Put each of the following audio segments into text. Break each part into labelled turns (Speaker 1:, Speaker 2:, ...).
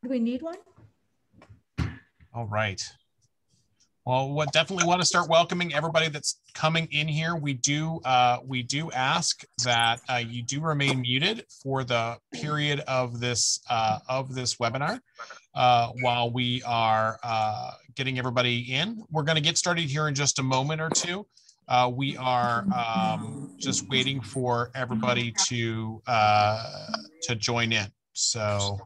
Speaker 1: Do we need one?
Speaker 2: All right. Well, what definitely want to start welcoming everybody that's coming in here. We do ask that you do remain muted for the period of this webinar while we are getting everybody in. We're going to get started here in just a moment or two. We are just waiting for everybody to join in. So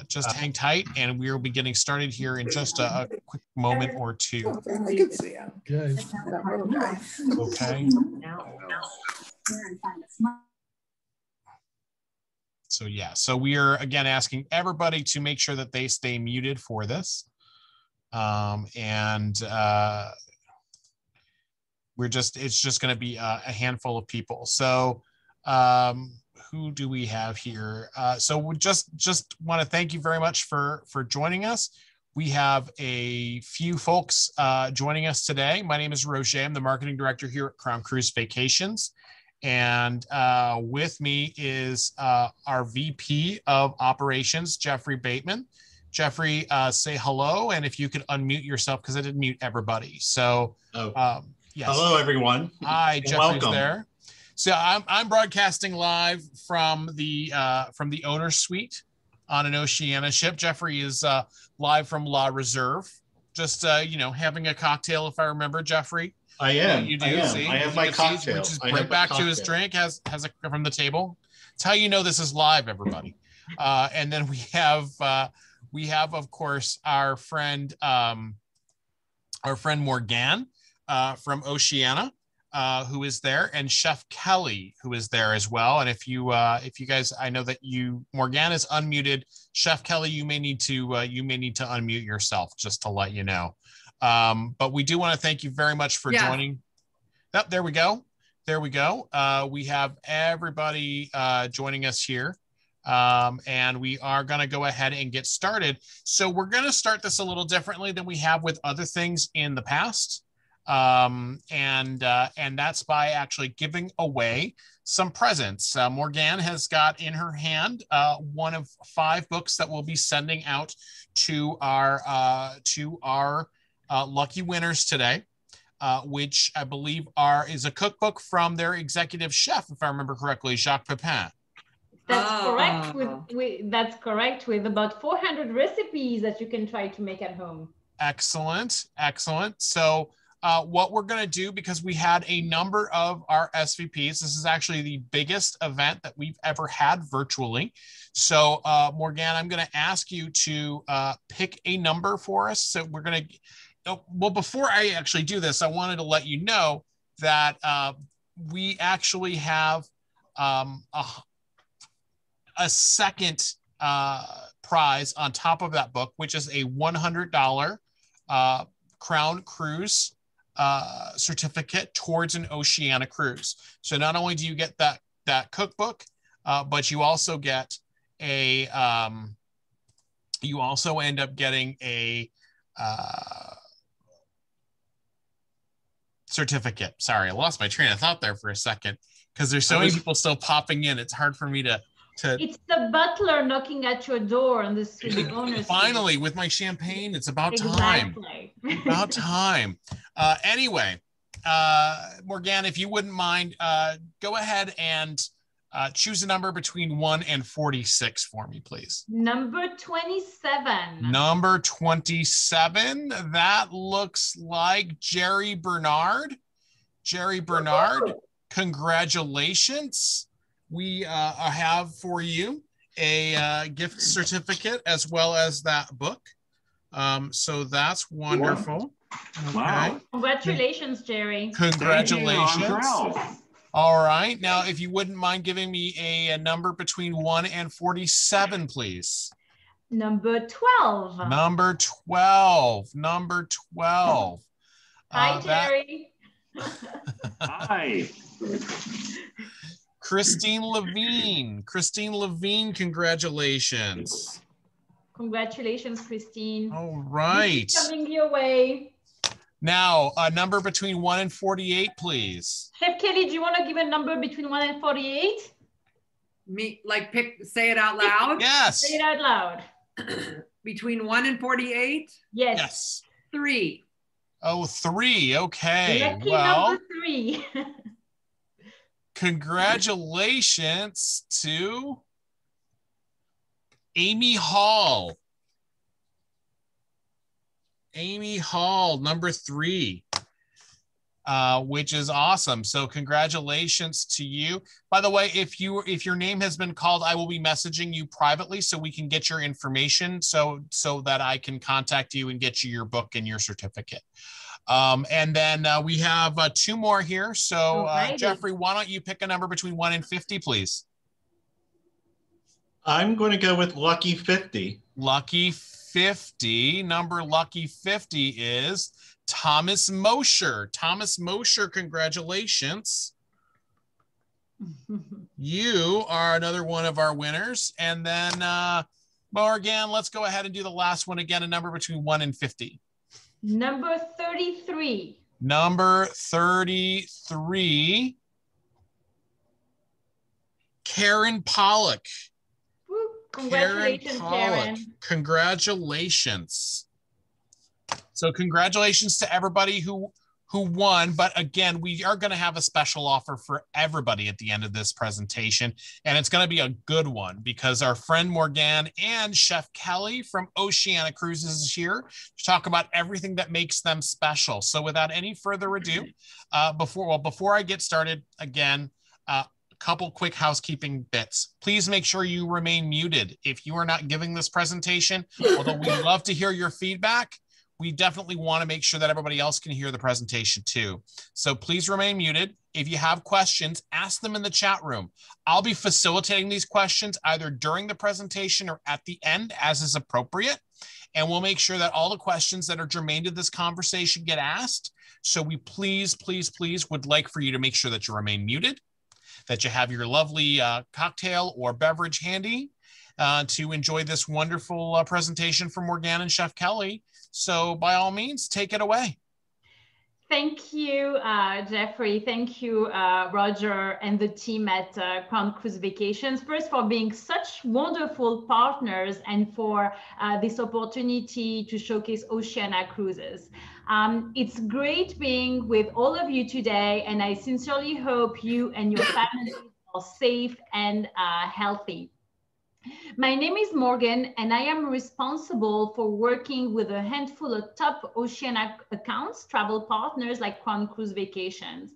Speaker 2: just hang tight, and we'll be getting started here in just a quick moment or two.
Speaker 1: I can see him.
Speaker 3: Good.
Speaker 2: Okay. So yeah, so we are again asking everybody to make sure that they stay muted for this. It's just going to be a handful of people. So who do we have here? So we just want to thank you very much for joining us. We have a few folks joining us today. My name is Roger. I'm the marketing director here at Crown Cruise Vacations. And with me is our VP of Operations, Jeffrey Bateman. Jeffrey, say hello. And if you could unmute yourself, because I didn't mute everybody. So yes.
Speaker 4: Hello, everyone.
Speaker 2: Hi, Jeffrey's
Speaker 4: welcome.
Speaker 2: There. So I'm broadcasting live from the owner's suite on an Oceania ship. Jeffrey is live from La Reserve, just having a cocktail, if I remember, Jeffrey.
Speaker 4: I am.
Speaker 2: You do.
Speaker 4: I am.
Speaker 2: See?
Speaker 4: I have my cocktail.
Speaker 2: Which is right back to his drink. Has it from the table. It's how you know this is live, everybody. And then we have of course our friend Morgane from Oceania. Who is there, and Chef Kelly, who is there as well. And if you guys, I know that Morgane is unmuted. Chef Kelly, you may need to unmute yourself, just to let you know. But we do want to thank you very much for joining. Oh, there we go. We have everybody joining us here. And we are going to go ahead and get started. So we're going to start this a little differently than we have with other things in the past. And that's by actually giving away some presents. Morgane has got in her hand one of 5 books that we'll be sending out to our lucky winners today, which I believe is a cookbook from their executive chef, if I remember correctly, Jacques Pepin.
Speaker 5: That's correct. That's correct, with about 400 recipes that you can try to make at home.
Speaker 2: Excellent. So what we're going to do, because we had a number of our SVPs, this is actually the biggest event that we've ever had virtually. So Morgane, I'm going to ask you to pick a number for us. So we're going to, well, before I actually do this, I wanted to let you know that we actually have a second prize on top of that book, which is a $100 Crown Cruise certificate towards an Oceania cruise. So not only do you get that cookbook, but you also get you also end up getting a certificate. Sorry, I lost my train of thought there for a second because there's so many people still popping in. It's hard for me to.
Speaker 5: It's the butler knocking at your door on the owner's
Speaker 2: Finally,
Speaker 5: suite.
Speaker 2: with my champagne, it's about time. About time. Anyway, Morgane, if you wouldn't mind, go ahead and choose a number between 1 and 46 for me, please.
Speaker 5: Number 27.
Speaker 2: Number 27. That looks like Jerry Bernard. Jerry Bernard, congratulations. We have for you a gift certificate as well as that book. So that's wonderful.
Speaker 4: Wow.
Speaker 2: Okay.
Speaker 5: Congratulations, Jerry.
Speaker 2: Congratulations. All right. Now, if you wouldn't mind giving me a number between 1 and 47, please.
Speaker 5: Number 12.
Speaker 2: Number 12. Number 12.
Speaker 5: Hi, Jerry.
Speaker 4: Hi.
Speaker 2: Christine Levine. Christine Levine, congratulations.
Speaker 5: Congratulations, Christine.
Speaker 2: All right.
Speaker 5: Coming your way.
Speaker 2: Now, a number between 1 and 48, please.
Speaker 5: Chef Kelly, do you want to give a number between 1 and 48?
Speaker 1: Say it out loud?
Speaker 2: Yes.
Speaker 5: Say it out loud.
Speaker 1: Between 1 and 48?
Speaker 5: Yes.
Speaker 2: Yes.
Speaker 1: 3.
Speaker 2: Oh, 3. Okay.
Speaker 5: Lucky
Speaker 2: Well,
Speaker 5: number 3.
Speaker 2: congratulations to Amy Hall. Amy Hall, number 3. Which is awesome. So congratulations to you. By the way, if your name has been called, I will be messaging you privately so we can get your information so that I can contact you and get you your book and your certificate. And then we have 2 more here. So Jeffrey, why don't you pick a number between 1 and 50, please?
Speaker 4: I'm going to go with lucky 50.
Speaker 2: Lucky 50. Number lucky 50 is Thomas Mosher. Thomas Mosher, congratulations. You are another one of our winners. And then Morgane, let's go ahead and do the last one again, a number between 1 and 50.
Speaker 5: Number 33.
Speaker 2: Number 33, Karen Pollock.
Speaker 5: Woo. Congratulations, Karen.
Speaker 2: Congratulations. So congratulations to everybody who won. But again, we are going to have a special offer for everybody at the end of this presentation. And it's going to be a good one because our friend Morgane and Chef Kelly from Oceania Cruises is here to talk about everything that makes them special. So without any further ado, before I get started, again, a couple quick housekeeping bits. Please make sure you remain muted if you are not giving this presentation. Although we love to hear your feedback, we definitely want to make sure that everybody else can hear the presentation too. So please remain muted. If you have questions, ask them in the chat room. I'll be facilitating these questions either during the presentation or at the end as is appropriate. And we'll make sure that all the questions that are germane to this conversation get asked. So we please would like for you to make sure that you remain muted, that you have your lovely cocktail or beverage handy to enjoy this wonderful presentation from Morgane and Chef Kelly. So by all means, take it away.
Speaker 5: Thank you, Jeffrey. Thank you, Roger, and the team at Crown Cruise Vacations. First, for being such wonderful partners and for this opportunity to showcase Oceania Cruises. It's great being with all of you today, and I sincerely hope you and your families are safe and healthy. My name is Morgane, and I am responsible for working with a handful of top Oceania accounts, travel partners like Crown Cruise Vacations.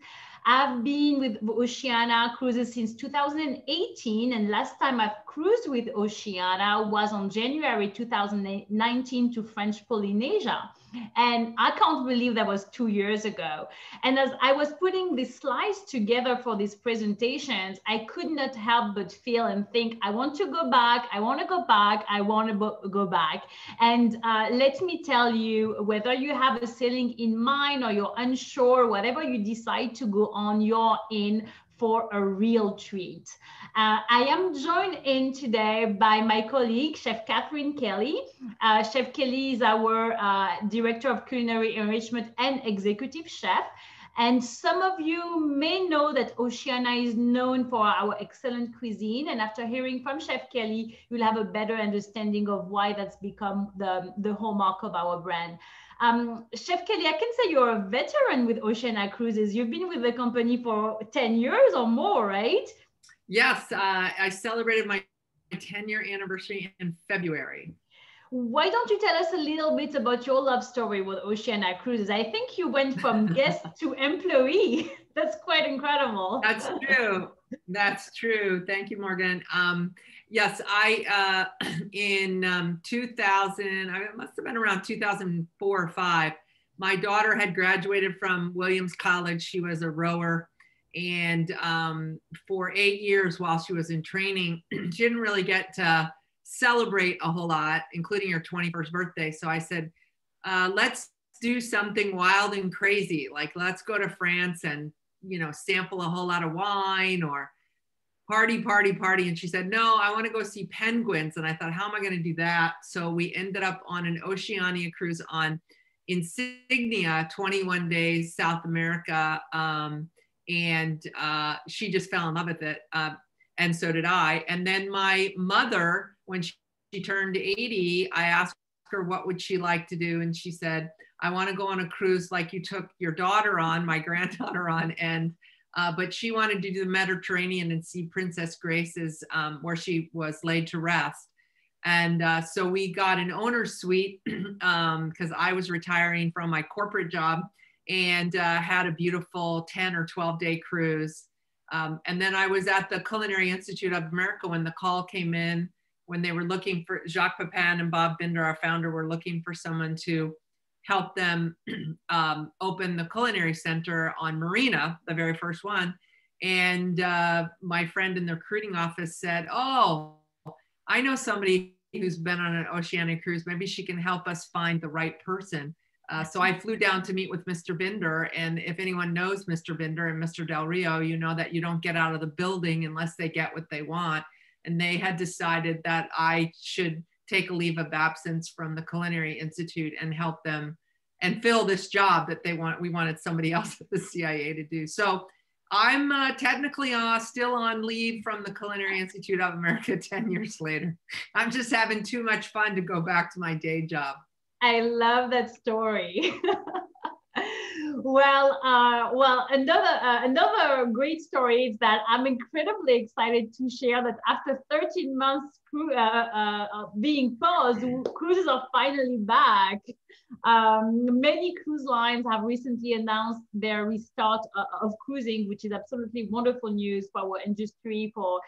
Speaker 5: I've been with Oceania Cruises since 2018, and last time I've cruised with Oceania was on January 2019 to French Polynesia. And I can't believe that was 2 years ago. And as I was putting these slides together for these presentations, I could not help but feel and think, I want to go back, I want to go back, I want to go back. And let me tell you, whether you have a sailing in mind or you're unsure, whatever you decide to go on, you're in for a real treat. I am joined in today by my colleague, Chef Kathryn Kelly. Chef Kelly is our Director of Culinary Enrichment and Executive Chef. And some of you may know that Oceania is known for our excellent cuisine. And after hearing from Chef Kelly, you'll have a better understanding of why that's become the hallmark of our brand. Chef Kelly, I can say you're a veteran with Oceania Cruises. You've been with the company for 10 years or more, right?
Speaker 1: Yes, I celebrated my 10-year anniversary in February.
Speaker 5: Why don't you tell us a little bit about your love story with Oceania Cruises? I think you went from guest to employee. That's quite incredible.
Speaker 1: That's true. That's true. Thank you, Morgane. Yes, I in 2000, it must have been around 2004 or 5. My daughter had graduated from Williams College. She was a rower. And for 8 years while she was in training, she didn't really get to celebrate a whole lot, including her 21st birthday. So I said, let's do something wild and crazy. Like, let's go to France and, you know, sample a whole lot of wine or party. And she said, no, I want to go see penguins. And I thought, how am I going to do that? So we ended up on an Oceania cruise on Insignia, 21 days, South America. And she just fell in love with it. And so did I. And then my mother, when she she turned 80, I asked her what would she like to do, and she said, I want to go on a cruise like you took your daughter on, my granddaughter on, and but she wanted to do the Mediterranean and see Princess Grace's, where she was laid to rest. And so we got an owner's suite because I was retiring from my corporate job, and had a beautiful 10 or 12-day cruise. And then I was at the Culinary Institute of America when the call came in, when they were looking for, Jacques Pepin and Bob Binder, our founder, were looking for someone to help them open the Culinary Center on Marina, the very first one. And my friend in the recruiting office said, oh, I know somebody who's been on an Oceania cruise. Maybe she can help us find the right person. So I flew down to meet with Mr. Binder. And if anyone knows Mr. Binder and Mr. Del Rio, you know that you don't get out of the building unless they get what they want. And they had decided that I should take a leave of absence from the Culinary Institute and help them and fill this job that we wanted somebody else at the CIA to do. So I'm technically still on leave from the Culinary Institute of America 10 years later. I'm just having too much fun to go back to my day job.
Speaker 5: I love that story. Well, another great story is that I'm incredibly excited to share that after 13 months being paused, cruises are finally back. Many cruise lines have recently announced their restart of cruising, which is absolutely wonderful news for our industry, for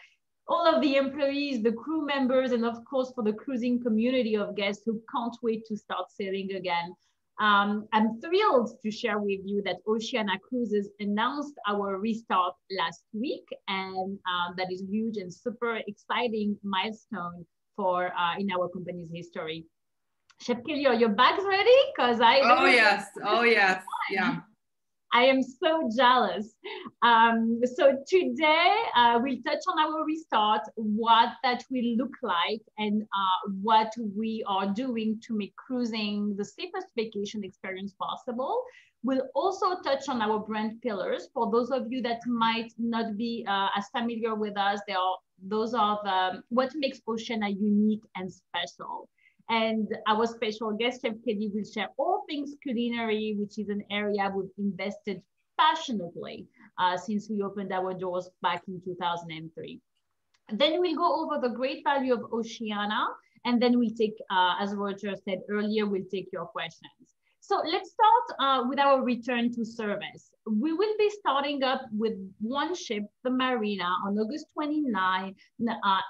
Speaker 5: all of the employees, the crew members, and of course for the cruising community of guests who can't wait to start sailing again. I'm thrilled to share with you that Oceania Cruises announced our restart last week, and that is huge and super exciting milestone for in our company's history. Chef Kelly, are your bags ready? Because
Speaker 1: oh yes, yeah.
Speaker 5: I am so jealous. So today we'll touch on our restart, what that will look like, and what we are doing to make cruising the safest vacation experience possible. We'll also touch on our brand pillars. For those of you that might not be as familiar with us, those are what makes Oceania unique and special. And our special guest, Chef Kelly, will share all things culinary, which is an area we've invested passionately since we opened our doors back in 2003. Then we'll go over the great value of Oceania, and then we'll take, as Roger said earlier, we'll take your questions. So let's start with our return to service. We will be starting up with one ship, the Marina, on August 29,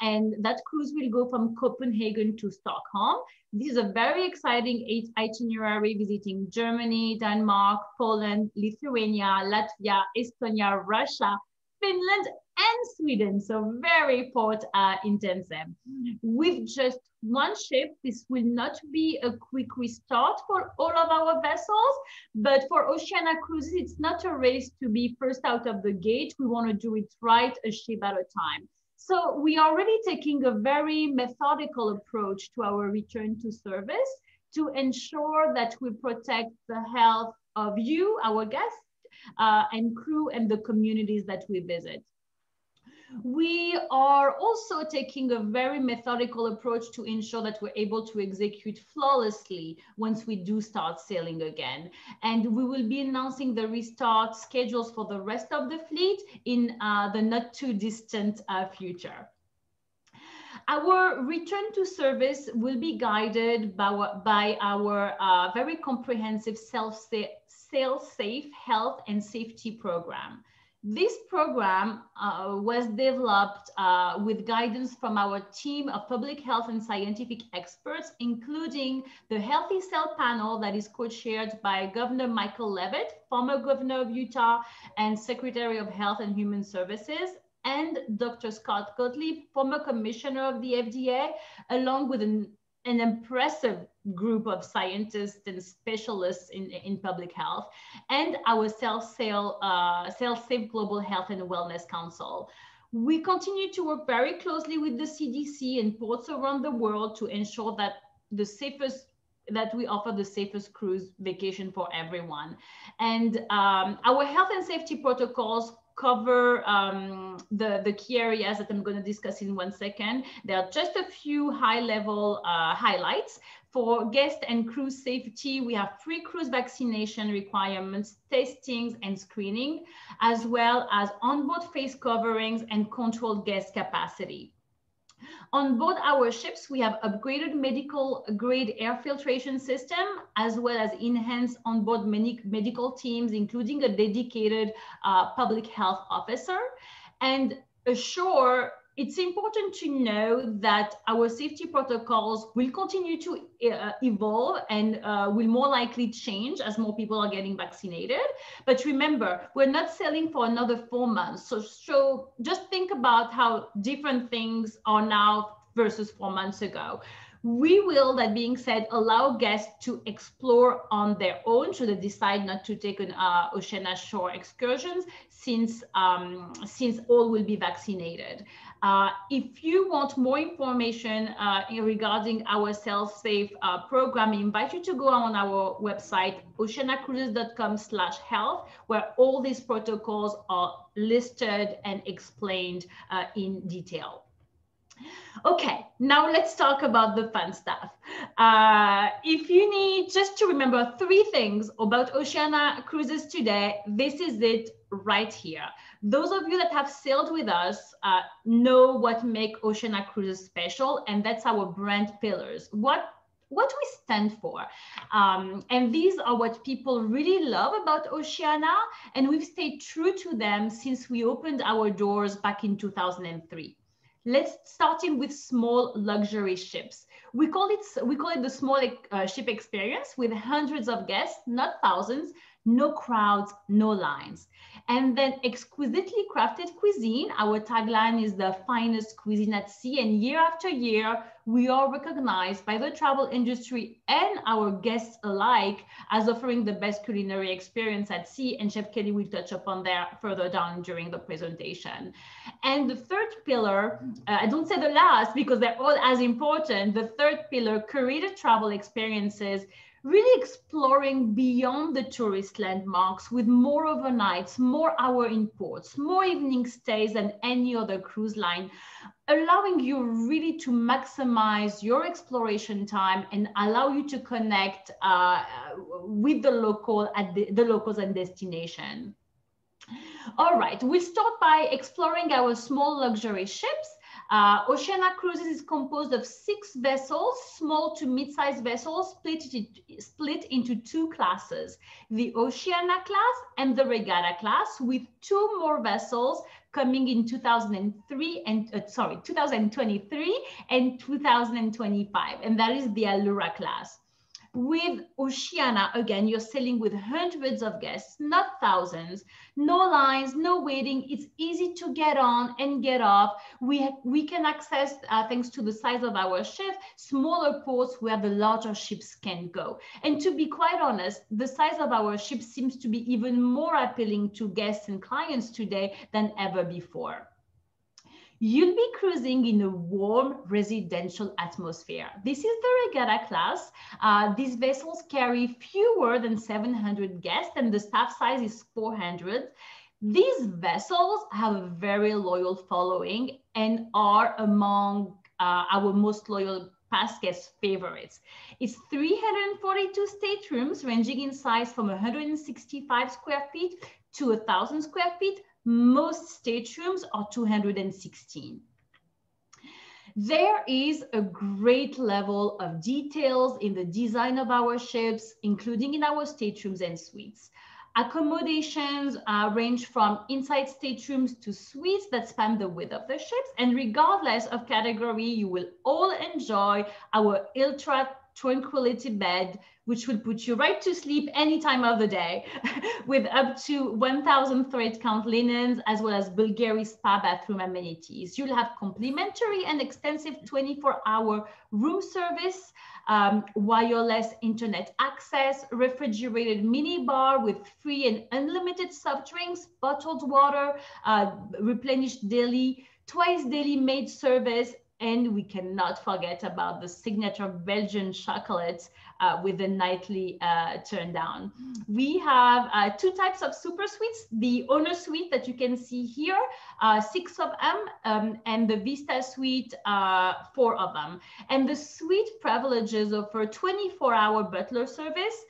Speaker 5: and that cruise will go from Copenhagen to Stockholm. This is a very exciting itinerary visiting Germany, Denmark, Poland, Lithuania, Latvia, Estonia, Russia, Finland, and Sweden. So very port intensive. With just one ship, this will not be a quick restart for all of our vessels, but for Oceania Cruises, it's not a race to be first out of the gate. We want to do it right, a ship at a time. So we are already taking a very methodical approach to our return to service to ensure that we protect the health of you, our guests, and crew, and the communities that we visit. We are also taking a very methodical approach to ensure that we're able to execute flawlessly once we do start sailing again. And we will be announcing the restart schedules for the rest of the fleet in the not too distant future. Our return to service will be guided by our very comprehensive sail-safe health and safety program. This program was developed with guidance from our team of public health and scientific experts, including the Healthy Sail Panel that is co-chaired by Governor Michael Levitt, former governor of Utah and Secretary of Health and Human Services, and Dr. Scott Gottlieb, former commissioner of the FDA, along with an impressive group of scientists and specialists in public health, and our Sail-Safe Global Health and Wellness Council. We continue to work very closely with the CDC and ports around the world to ensure that we offer the safest cruise vacation for everyone. And our health and safety protocols cover the key areas that I'm going to discuss in 1 second. There are just a few high-level highlights. For guest and crew safety, we have pre-cruise vaccination requirements, testings and screening, as well as onboard face coverings and controlled guest capacity. On board our ships, we have upgraded medical grade air filtration system, as well as enhanced onboard medical teams, including a dedicated public health officer. And ashore, it's important to know that our safety protocols will continue to evolve and will more likely change as more people are getting vaccinated. But remember, we're not sailing for another 4 months. So just think about how different things are now versus 4 months ago. We will, that being said, allow guests to explore on their own should they decide not to take an Oceania shore excursions, since all will be vaccinated. If you want more information regarding our Sail Safe program, I invite you to go on our website, oceaniacruises.com/health, where all these protocols are listed and explained in detail. Okay, now let's talk about the fun stuff. If you need just to remember 3 things about Oceania Cruises today, this is it right here. Those of you that have sailed with us know what makes Oceania Cruises special, and that's our brand pillars. What we stand for. And these are what people really love about Oceania, and we've stayed true to them since we opened our doors back in 2003. Let's start in with small luxury ships. We call it the small ship experience with hundreds of guests, not thousands, no crowds, no lines. And then exquisitely crafted cuisine. Our tagline is the finest cuisine at sea. And year after year, we are recognized by the travel industry and our guests alike as offering the best culinary experience at sea. And Chef Kelly will touch upon that further down during the presentation. And the third pillar, I don't say the last because they're all as important. The third pillar, curated travel experiences, really exploring beyond the tourist landmarks with more overnights, more hour in ports, more evening stays than any other cruise line, allowing you really to maximize your exploration time and allow you to connect with the locals and destination. All right, we'll start by exploring our small luxury ships. Oceania Cruises is composed of 6 vessels, small to mid-sized vessels, split into 2 classes, the Oceania class and the Regatta class, with 2 more vessels coming in 2023 and 2025, and that is the Allura class. With Oceania, again, you're sailing with hundreds of guests, not thousands, no lines, no waiting. It's easy to get on and get off. We can access, thanks to the size of our ship, smaller ports where the larger ships can go. And to be quite honest, the size of our ship seems to be even more appealing to guests and clients today than ever before. You'll be cruising in a warm residential atmosphere. This is the Regatta class. These vessels carry fewer than 700 guests and the staff size is 400. These vessels have a very loyal following and are among our most loyal past guest favorites. It's 342 staterooms ranging in size from 165 square feet to 1,000 square feet. Most staterooms are 216. There is a great level of details in the design of our ships, including in our staterooms and suites. Accommodations range from inside staterooms to suites that span the width of the ships. And regardless of category, you will all enjoy our Ultra Tranquility bed, which will put you right to sleep any time of the day, with up to 1,000 thread count linens, as well as Bulgari spa bathroom amenities. You'll have complimentary and extensive 24-hour room service, wireless internet access, refrigerated mini bar with free and unlimited soft drinks, bottled water, replenished daily, twice daily maid service, And we cannot forget about the signature Belgian chocolate with the nightly turn down. We have 2 types of super sweets, the Honor Suite that you can see here, 6 of them, and the Vista Suite, 4 of them. And the suite privileges offer 24-hour butler service,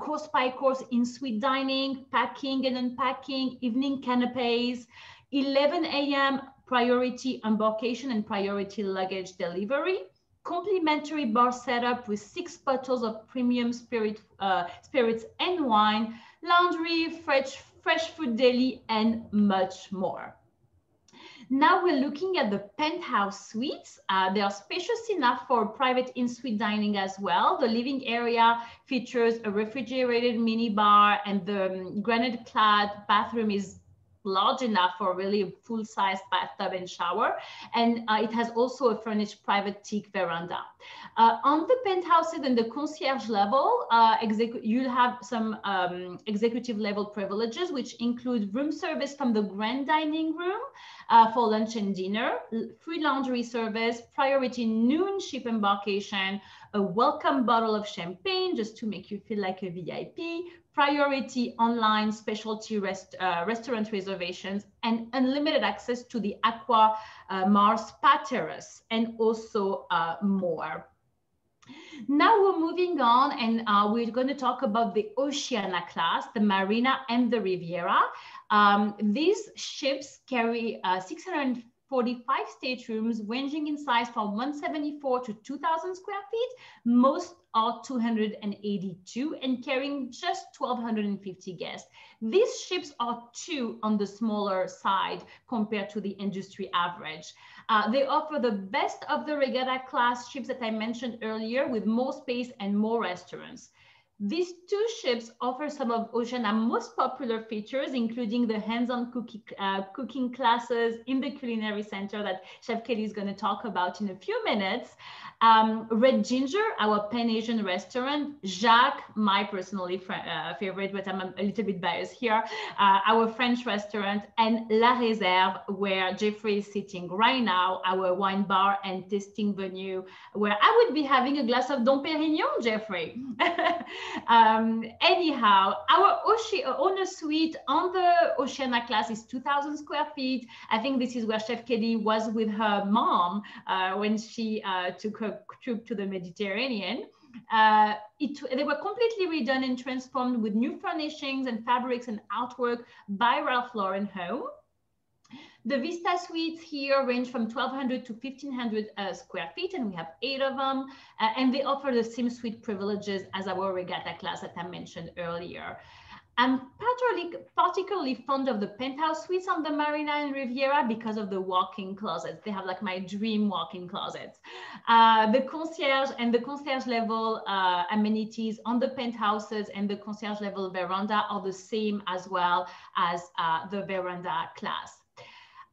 Speaker 5: course by course in-suite dining, packing and unpacking, evening canapes, 11 a.m. priority embarkation and priority luggage delivery, complimentary bar setup with 6 bottles of premium spirits and wine, laundry, fresh food deli, and much more. Now we're looking at the penthouse suites. They are spacious enough for private in-suite dining as well. The living area features a refrigerated mini bar, and the granite-clad bathroom is large enough for really a full-size bathtub and shower. And it has also a furnished private teak veranda. On the penthouses and the concierge level, you'll have some executive level privileges, which include room service from the grand dining room for lunch and dinner, free laundry service, priority noon ship embarkation, a welcome bottle of champagne just to make you feel like a VIP, priority online specialty restaurant reservations, and unlimited access to the Aqua Mars Spa Terrace, and also more. Now we're moving on, and we're going to talk about the Oceania class, the Marina and the Riviera. These ships carry 645 staterooms ranging in size from 174 to 2,000 square feet. Most are 282 and carrying just 1,250 guests. These ships are 2 on the smaller side compared to the industry average. They offer the best of the regatta class ships that I mentioned earlier, with more space and more restaurants. These 2 ships offer some of Oceania's most popular features, including the hands-on cooking classes in the Culinary Center that Chef Kelly is going to talk about in a few minutes. Red Ginger, our Pan-Asian restaurant. Jacques, my personally favorite, but I'm a little bit biased here, our French restaurant. And La Réserve, where Jeffrey is sitting right now, our wine bar and tasting venue, where I would be having a glass of Dom Pérignon, Jeffrey. Anyhow, our Honor Suite on the Oceania class is 2,000 square feet. I think this is where Chef Kelly was with her mom when she took her trip to the Mediterranean. They were completely redone and transformed with new furnishings and fabrics and artwork by Ralph Lauren Home. The Vista Suites here range from 1,200 to 1,500 square feet, and we have 8 of them. And they offer the same suite privileges as our regatta class that I mentioned earlier. I'm particularly fond of the penthouse suites on the Marina and Riviera because of the walk-in closets. They have like my dream walk-in closets. The concierge level amenities on the penthouses and the concierge level veranda are the same as well as the veranda class.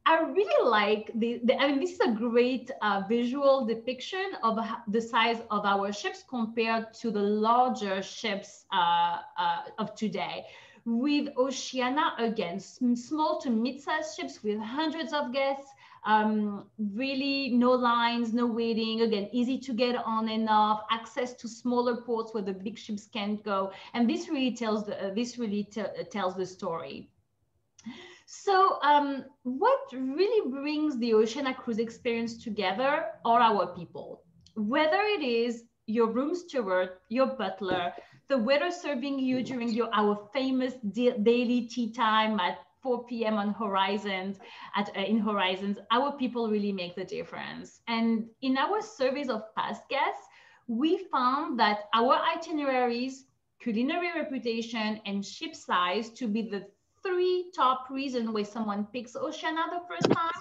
Speaker 5: I really like I mean, this is a great visual depiction of the size of our ships compared to the larger ships of today. With Oceania, again, small to mid-sized ships with hundreds of guests, really no lines, no waiting, again, easy to get on and off, access to smaller ports where the big ships can't go. And this really tells the story. So what really brings the Oceania cruise experience together are our people. Whether it is your room steward, your butler, the waiter serving you during our famous daily tea time at 4 p.m. on Horizons, in Horizons, our people really make the difference. And in our surveys of past guests, we found that our itineraries, culinary reputation, and ship size to be the 3 top reasons why someone picks Oceania the first time.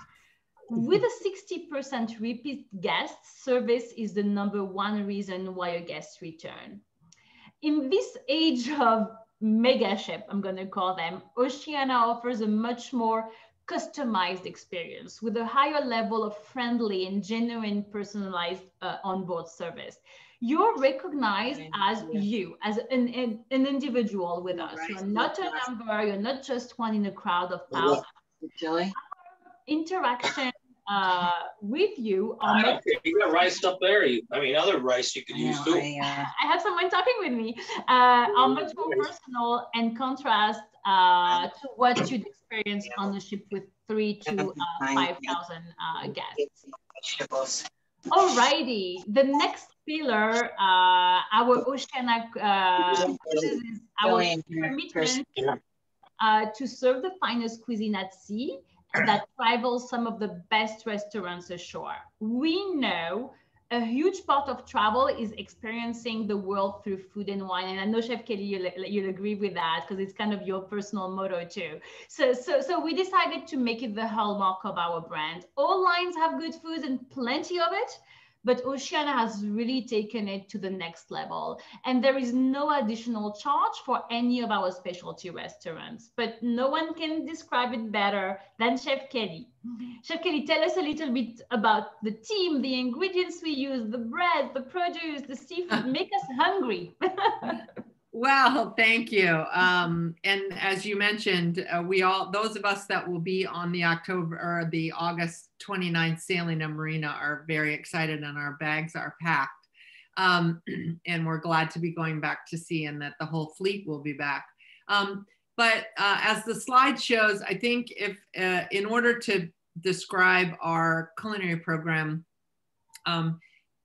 Speaker 5: With a 60% repeat guests, service is the #1 reason why a guest return. In this age of mega ship, I'm going to call them, Oceania offers a much more customized experience with a higher level of friendly and genuine personalized onboard service. You're recognized as you, as an individual with us. You're not a number, you're not just one in a crowd of thousands. Interaction with you.
Speaker 3: I don't care. You got rice up there. Other rice you could use too.
Speaker 5: I have someone talking with me. Are much more personal and contrast to what you'd experience on the ship with 3,000 to 5,000 guests. Alrighty, the next pillar, our Oceania Cruises is our commitment to serve the finest cuisine at sea that rivals some of the best restaurants ashore. We know a huge part of travel is experiencing the world through food and wine. And I know, Chef Kelly, you'll agree with that because it's kind of your personal motto too. So we decided to make it the hallmark of our brand. All lines have good food and plenty of it, but Oceania has really taken it to the next level. And there is no additional charge for any of our specialty restaurants, but no one can describe it better than Chef Kelly. Chef Kelly, tell us a little bit about the team, the ingredients we use, the bread, the produce, the seafood. Make us hungry.
Speaker 1: Well, thank you. And as you mentioned, those of us that will be on the August 29th sailing in Marina are very excited, and our bags are packed. And we're glad to be going back to sea, and that the whole fleet will be back. But as the slide shows, I think if in order to describe our culinary program,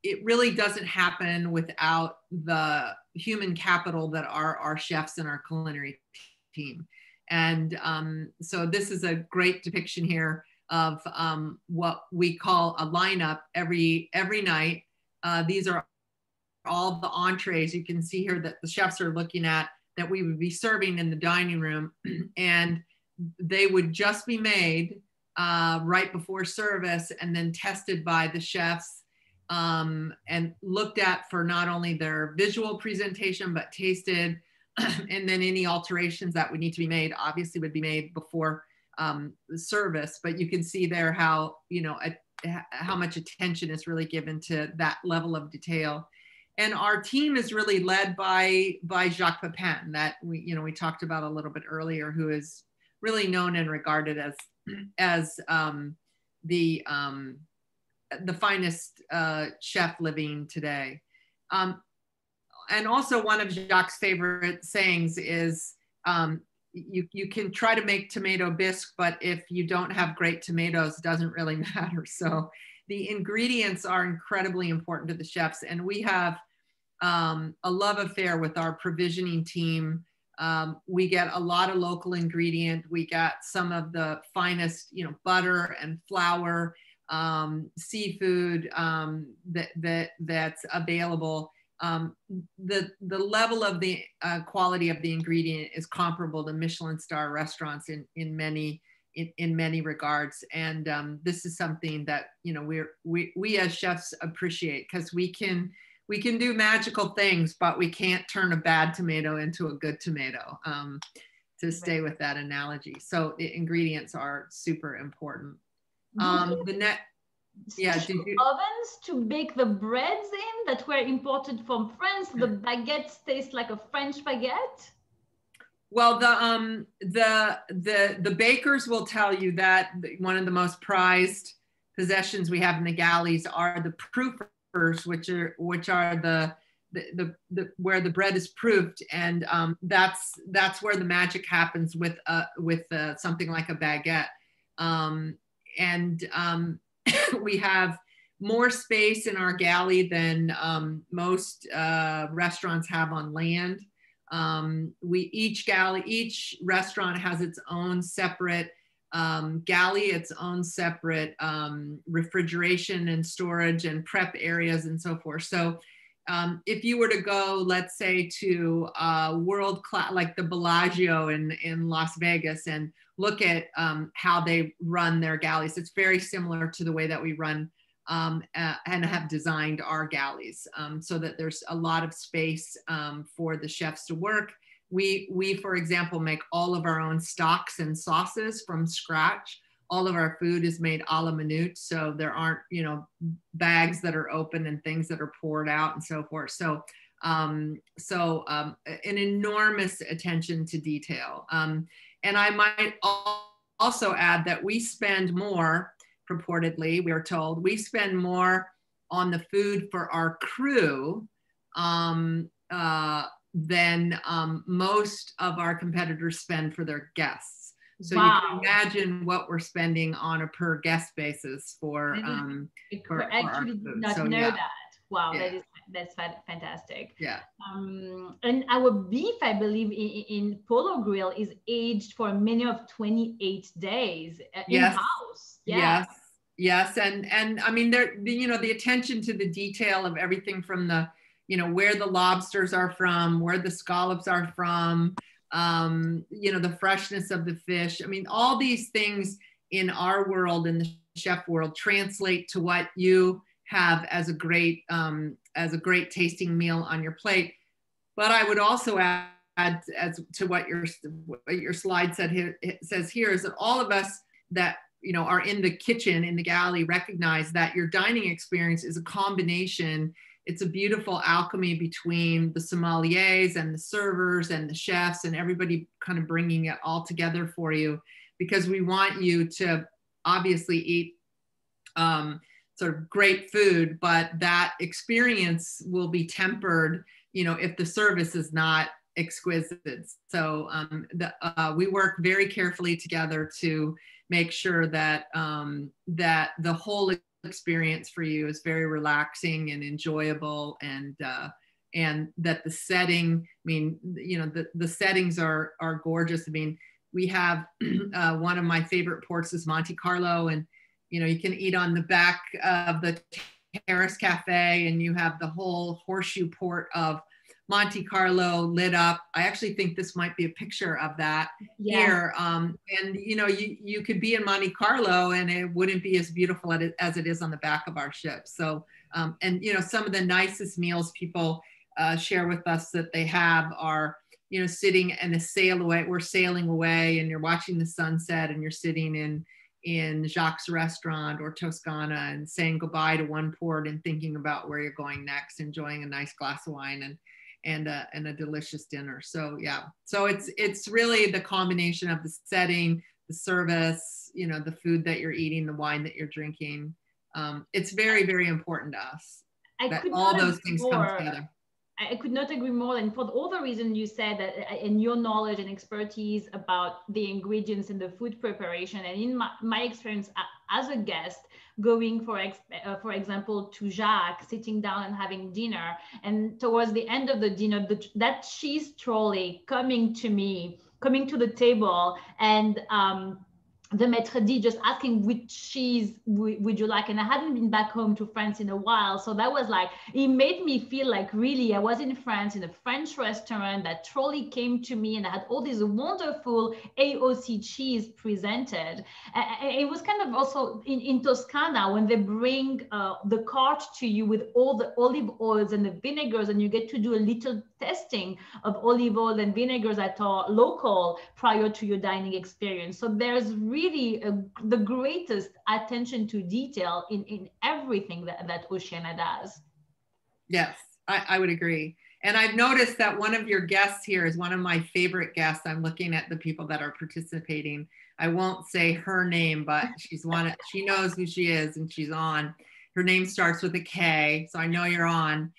Speaker 1: it really doesn't happen without the human capital that are our chefs and our culinary team. And so this is a great depiction here of what we call a lineup every night. These are all the entrees you can see here that the chefs are looking at that we would be serving in the dining room, and they would just be made right before service and then tested by the chefs and looked at for not only their visual presentation, but tasted. And then any alterations that would need to be made obviously would be made before the service. But you can see there how, how much attention is really given to that level of detail. And our team is really led by Jacques Pepin, that we talked about a little bit earlier, who is really known and regarded as the finest chef living today. And also one of Jacques' favorite sayings is, you can try to make tomato bisque, but if you don't have great tomatoes, it doesn't really matter. So the ingredients are incredibly important to the chefs. And we have a love affair with our provisioning team. We get a lot of local ingredient. We got some of the finest, butter and flour, seafood that's available. The level of the quality of the ingredient is comparable to Michelin star restaurants in many regards. And this is something that we as chefs appreciate, because we can do magical things, but we can't turn a bad tomato into a good tomato, to stay with that analogy. So the ingredients are super important.
Speaker 5: Ovens to bake the breads in that were imported from France. The baguettes taste like a French baguette.
Speaker 1: Well, the bakers will tell you that one of the most prized possessions we have in the galleys are the proofers, which are the where the bread is proofed, and that's where the magic happens with something like a baguette. We have more space in our galley than most restaurants have on land. Each restaurant has its own separate galley, its own separate refrigeration and storage and prep areas and so forth. So if you were to go, let's say, to world class, like the Bellagio in Las Vegas, and look at how they run their galleys, it's very similar to the way that we run and have designed our galleys, so that there's a lot of space for the chefs to work. We, for example, make all of our own stocks and sauces from scratch. All of our food is made a la minute, so there aren't, bags that are open and things that are poured out and so forth. So, an enormous attention to detail. And I might also add that we spend more purportedly, we're told. We spend more on the food for our crew than most of our competitors spend for their guests. So you can imagine what we're spending on a per guest basis for
Speaker 5: I actually did not know that. Wow, that's fantastic.
Speaker 1: Yeah.
Speaker 5: And our beef, I believe, in Polo Grill is aged for a minimum of 28 days in house. Yeah.
Speaker 1: Yes. And I mean, the attention to the detail of everything from the, where the lobsters are from, where the scallops are from, the freshness of the fish. I mean, all these things in our world, in the chef world, translate to what you have as a great tasting meal on your plate. But I would also add, as to what your slide says here, is that all of us that are in the kitchen, in the galley, recognize that your dining experience is a combination. It's a beautiful alchemy between the sommeliers and the servers and the chefs and everybody kind of bringing it all together for you, because we want you to obviously eat sort of great food, but that experience will be tempered, if the service is not exquisite. So we work very carefully together to make sure that that the whole experience for you is very relaxing and enjoyable, and that the setting, I mean, the settings are gorgeous. I mean, we have one of my favorite ports is Monte Carlo, and you can eat on the back of the terrace cafe, and you have the whole horseshoe port of Monte Carlo lit up. I actually think this might be a picture of that here. And you could be in Monte Carlo and it wouldn't be as beautiful as it is on the back of our ship. So, and some of the nicest meals people share with us that they have are, sitting and we're sailing away and you're watching the sunset and you're sitting in Jacques' restaurant or Toscana and saying goodbye to one port and thinking about where you're going next, enjoying a nice glass of wine and a delicious dinner. So so it's really the combination of the setting, the service, the food that you're eating, the wine that you're drinking. It's very, very important to us that all those things come together.
Speaker 5: I could not agree more. And for all the reasons you said, that in your knowledge and expertise about the ingredients in the food preparation, and in my experience as a guest, going for example to Jacques, sitting down and having dinner, and towards the end of the dinner, that cheese trolley coming to the table, and the maître d' just asking which cheese would you like, and I hadn't been back home to France in a while, so that was like, it made me feel like really I was in France in a French restaurant. That trolley came to me and I had all these wonderful AOC cheese presented. It was kind of also in Toscana when they bring the cart to you with all the olive oils and the vinegars, and you get to do a little testing of olive oil and vinegars that are local prior to your dining experience. So there's really the greatest attention to detail in everything that Oceania does.
Speaker 1: Yes, I would agree. And I've noticed that one of your guests here is one of my favorite guests. I'm looking at the people that are participating. I won't say her name, but she knows who she is and she's on. Her name starts with a K, so I know you're on.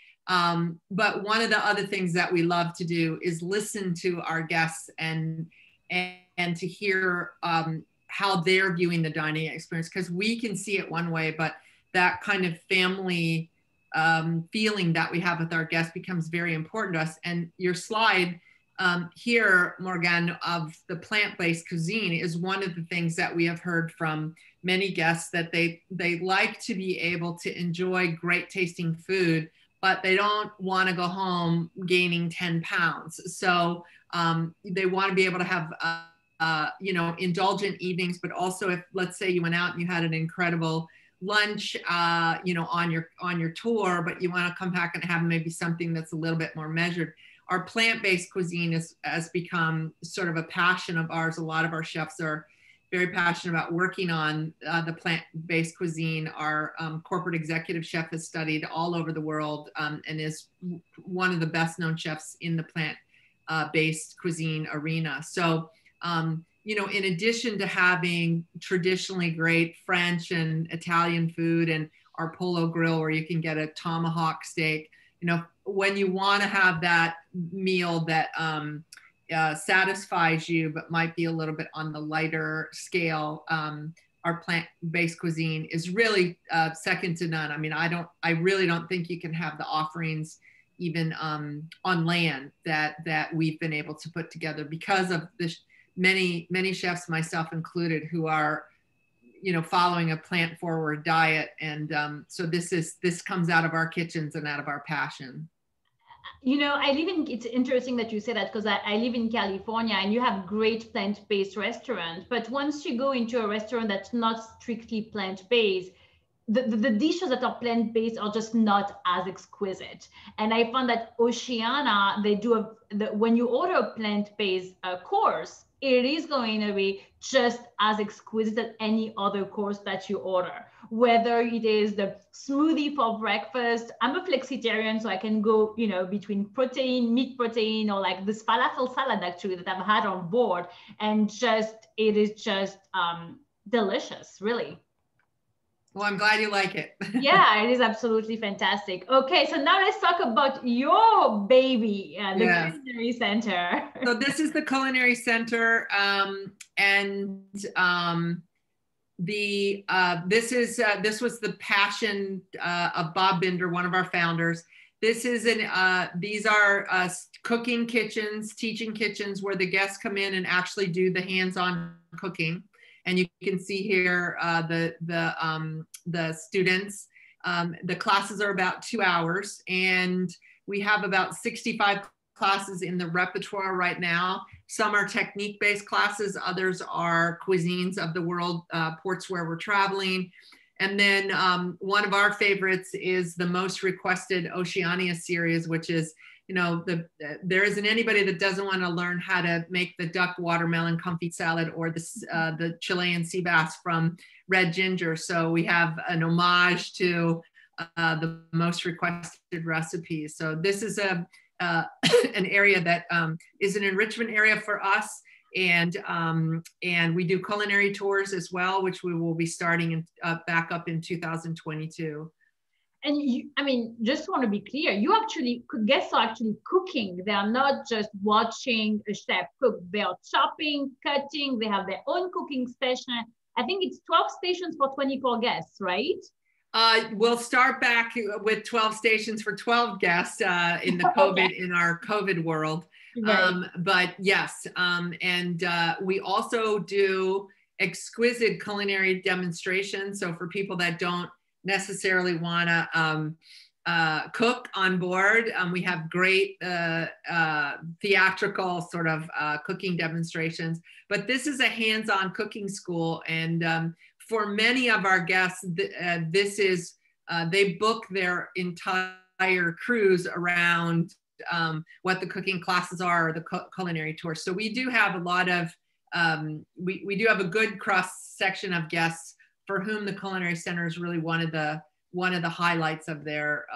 Speaker 1: But one of the other things that we love to do is listen to our guests and to hear how they're viewing the dining experience, because we can see it one way, but that kind of family feeling that we have with our guests becomes very important to us. And your slide here, Morgane, of the plant-based cuisine is one of the things that we have heard from many guests, that they like to be able to enjoy great tasting food, but they don't want to go home gaining 10 pounds. So they want to be able to have indulgent evenings, but also if, let's say, you went out and you had an incredible lunch, on your tour, but you want to come back and have maybe something that's a little bit more measured. Our plant-based cuisine has become sort of a passion of ours. A lot of our chefs are very passionate about working on the plant-based cuisine. Our corporate executive chef has studied all over the world and is one of the best known chefs in the plant-based cuisine arena. So, you know, in addition to having traditionally great French and Italian food and our Polo Grill where you can get a tomahawk steak, you know, when you want to have that meal that satisfies you, but might be a little bit on the lighter scale, our plant-based cuisine is really second to none. I mean, I really don't think you can have the offerings even on land that we've been able to put together because of the many chefs, myself included, who are, you know, following a plant-forward diet. And so this comes out of our kitchens and out of our passion.
Speaker 5: You know, it's interesting that you say that because I live in California and you have great plant-based restaurants. But once you go into a restaurant that's not strictly plant-based, the dishes that are plant-based are just not as exquisite. And I found that Oceania, they do when you order a plant-based course, it is going to be just as exquisite as any other course that you order. Whether it is the smoothie for breakfast, I'm a flexitarian, so I can go, you know, between protein, meat protein, or like this falafel salad actually that I've had on board, and it is just delicious, really.
Speaker 1: Well, I'm glad you like it.
Speaker 5: Yeah, it is absolutely fantastic. Okay, so now let's talk about your baby, the Culinary Center.
Speaker 1: So this is the Culinary Center, and this was the passion of Bob Binder, one of our founders. These are cooking kitchens, teaching kitchens, where the guests come in and actually do the hands-on cooking. And you can see here the students. The classes are about 2 hours, and we have about 65 classes in the repertoire right now. Some are technique-based classes, others are cuisines of the world, ports where we're traveling. And then one of our favorites is the most requested Oceania series, which is, you know, there isn't anybody that doesn't want to learn how to make the duck watermelon confit salad or the Chilean sea bass from red ginger. So we have an homage to the most requested recipes. So this is an area that is an enrichment area for us. And we do culinary tours as well, which we will be starting back up in 2022.
Speaker 5: And I mean, just want to be clear, guests are actually cooking. They are not just watching a chef cook. They are chopping, cutting. They have their own cooking station. I think it's 12 stations for 24 guests, right?
Speaker 1: We'll start back with 12 stations for 12 guests in the COVID, in our COVID world. Right. But yes, and we also do exquisite culinary demonstrations. So for people that don't necessarily want to cook on board, we have great theatrical sort of cooking demonstrations. But this is a hands-on cooking school, and for many of our guests, they book their entire cruise around what the cooking classes are, or the culinary tour. So we do have a lot of we do have a good cross section of guests for whom the Culinary Center is really one of the highlights of their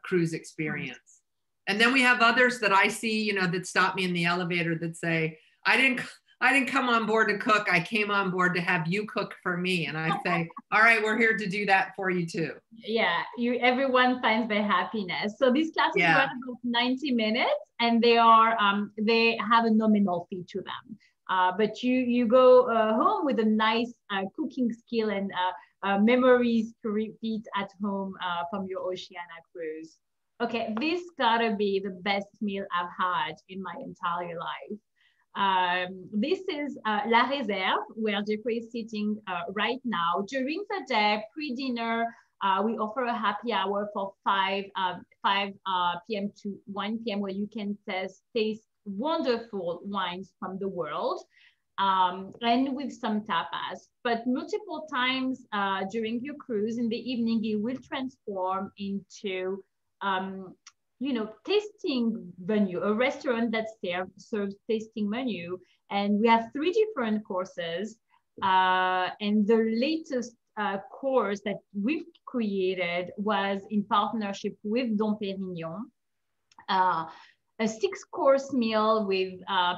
Speaker 1: cruise experience. And then we have others that I see, you know, that stop me in the elevator that say, I didn't come on board to cook. I came on board to have you cook for me. And I say, all right, we're here to do that for you too.
Speaker 5: Yeah, everyone finds their happiness. So these classes run about 90 minutes, and they have a nominal fee to them. But you go home with a nice cooking skill and memories to repeat at home from your Oceania cruise. Okay, this gotta be the best meal I've had in my entire life. This is La Réserve, where Jeffrey is sitting right now. During the day, pre-dinner, we offer a happy hour for 5 p.m. to 1 p.m. where you can taste wonderful wines from the world, and with some tapas. But multiple times during your cruise in the evening, it will transform into tasting venue, a restaurant that serves tasting menu. And we have 3 different courses. And the latest course that we've created was in partnership with Dom Pérignon. a 6-course meal with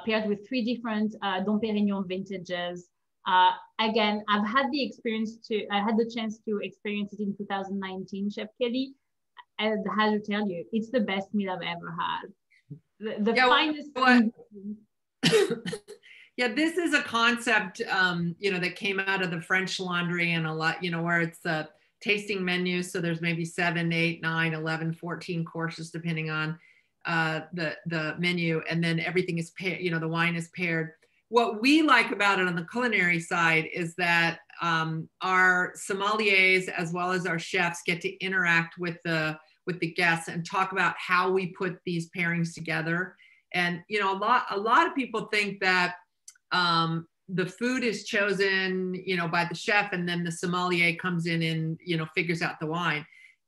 Speaker 5: paired with 3 different Dom Perignon vintages. Again, I had the chance to experience it in 2019, Chef Kelly. And I have to tell you, it's the best meal I've ever had. The finest.
Speaker 1: Yeah, this is a concept, that came out of the French Laundry and a lot, where it's a tasting menu. So there's maybe 7, 8, 9, 11, 14 courses, depending on the menu. And then everything is paired, the wine is paired. What we like about it on the culinary side is that our sommeliers, as well as our chefs, get to interact with the guests and talk about how we put these pairings together. And a lot of people think that the food is chosen, by the chef, and then the sommelier comes in and figures out the wine.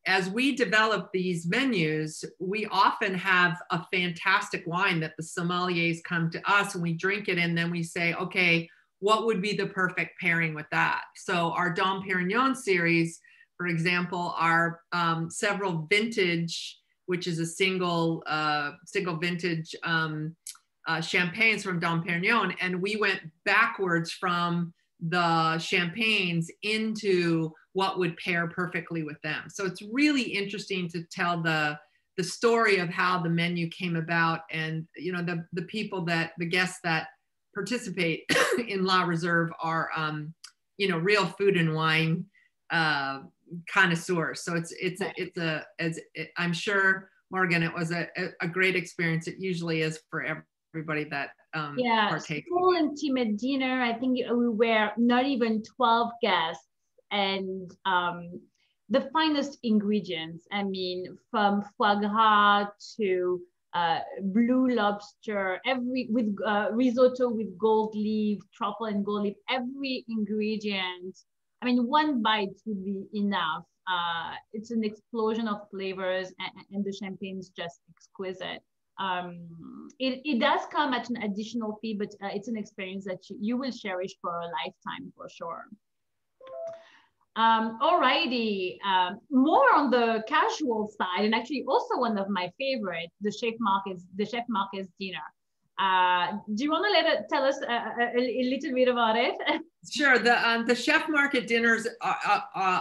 Speaker 1: As we develop these menus, we often have a fantastic wine that the sommeliers come to us and we drink it, and then we say, okay, what would be the perfect pairing with that? So our Dom Perignon series, for example, are several vintage, which is a single vintage champagnes from Dom Perignon, and we went backwards from the champagnes into what would pair perfectly with them. So it's really interesting to tell the story of how the menu came about, and the guests that participate in La Reserve are real food and wine connoisseurs. So I'm sure, Morgan, it was a great experience. It usually is for everybody that partakes.
Speaker 5: Full intimate dinner. I think we were not even 12 guests, and the finest ingredients. I mean, from foie gras to blue lobster, with risotto with gold leaf, truffle and gold leaf, every ingredient. I mean, one bite would be enough. It's an explosion of flavors, and the champagne is just exquisite. It does come at an additional fee, but it's an experience that you will cherish for a lifetime for sure. Alrighty, more on the casual side, and actually also one of my favorite, the Chef Marquez dinner. Do you want to tell us a little bit about it?
Speaker 1: Sure. The Chef Market dinners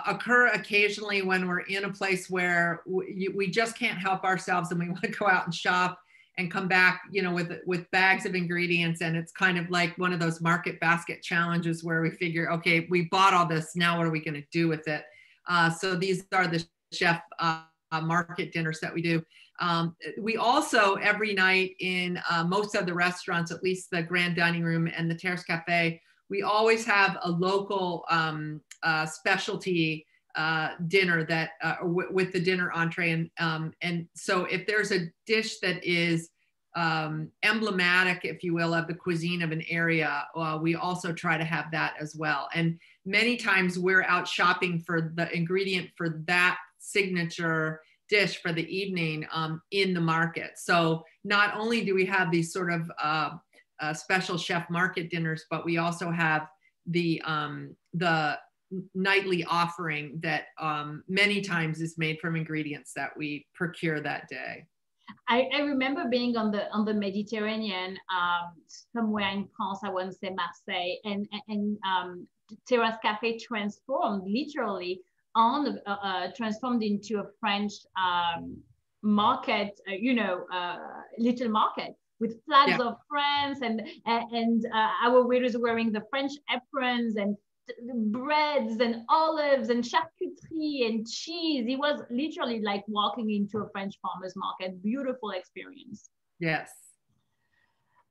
Speaker 1: occur occasionally when we're in a place where we just can't help ourselves and we want to go out and shop and come back, with bags of ingredients. And it's kind of like one of those market basket challenges where we figure, okay, we bought all this, now what are we going to do with it? So these are the Chef Market dinners that we do. We also, every night in most of the restaurants, at least the Grand Dining Room and the Terrace Cafe, we always have a local specialty dinner that with the dinner entree. And so if there's a dish that is emblematic, if you will, of the cuisine of an area, we also try to have that as well. And many times we're out shopping for the ingredient for that signature dish for the evening in the market. So not only do we have these sort of special chef market dinners, but we also have the nightly offering that many times is made from ingredients that we procure that day.
Speaker 5: I remember being on the Mediterranean, somewhere in France, I want to say Marseille, and Terrace Cafe transformed into a French market, little market with flags of France, and our waiters wearing the French aprons and breads and olives and charcuterie and cheese. It was literally like walking into a French farmer's market. Beautiful experience.
Speaker 1: Yes.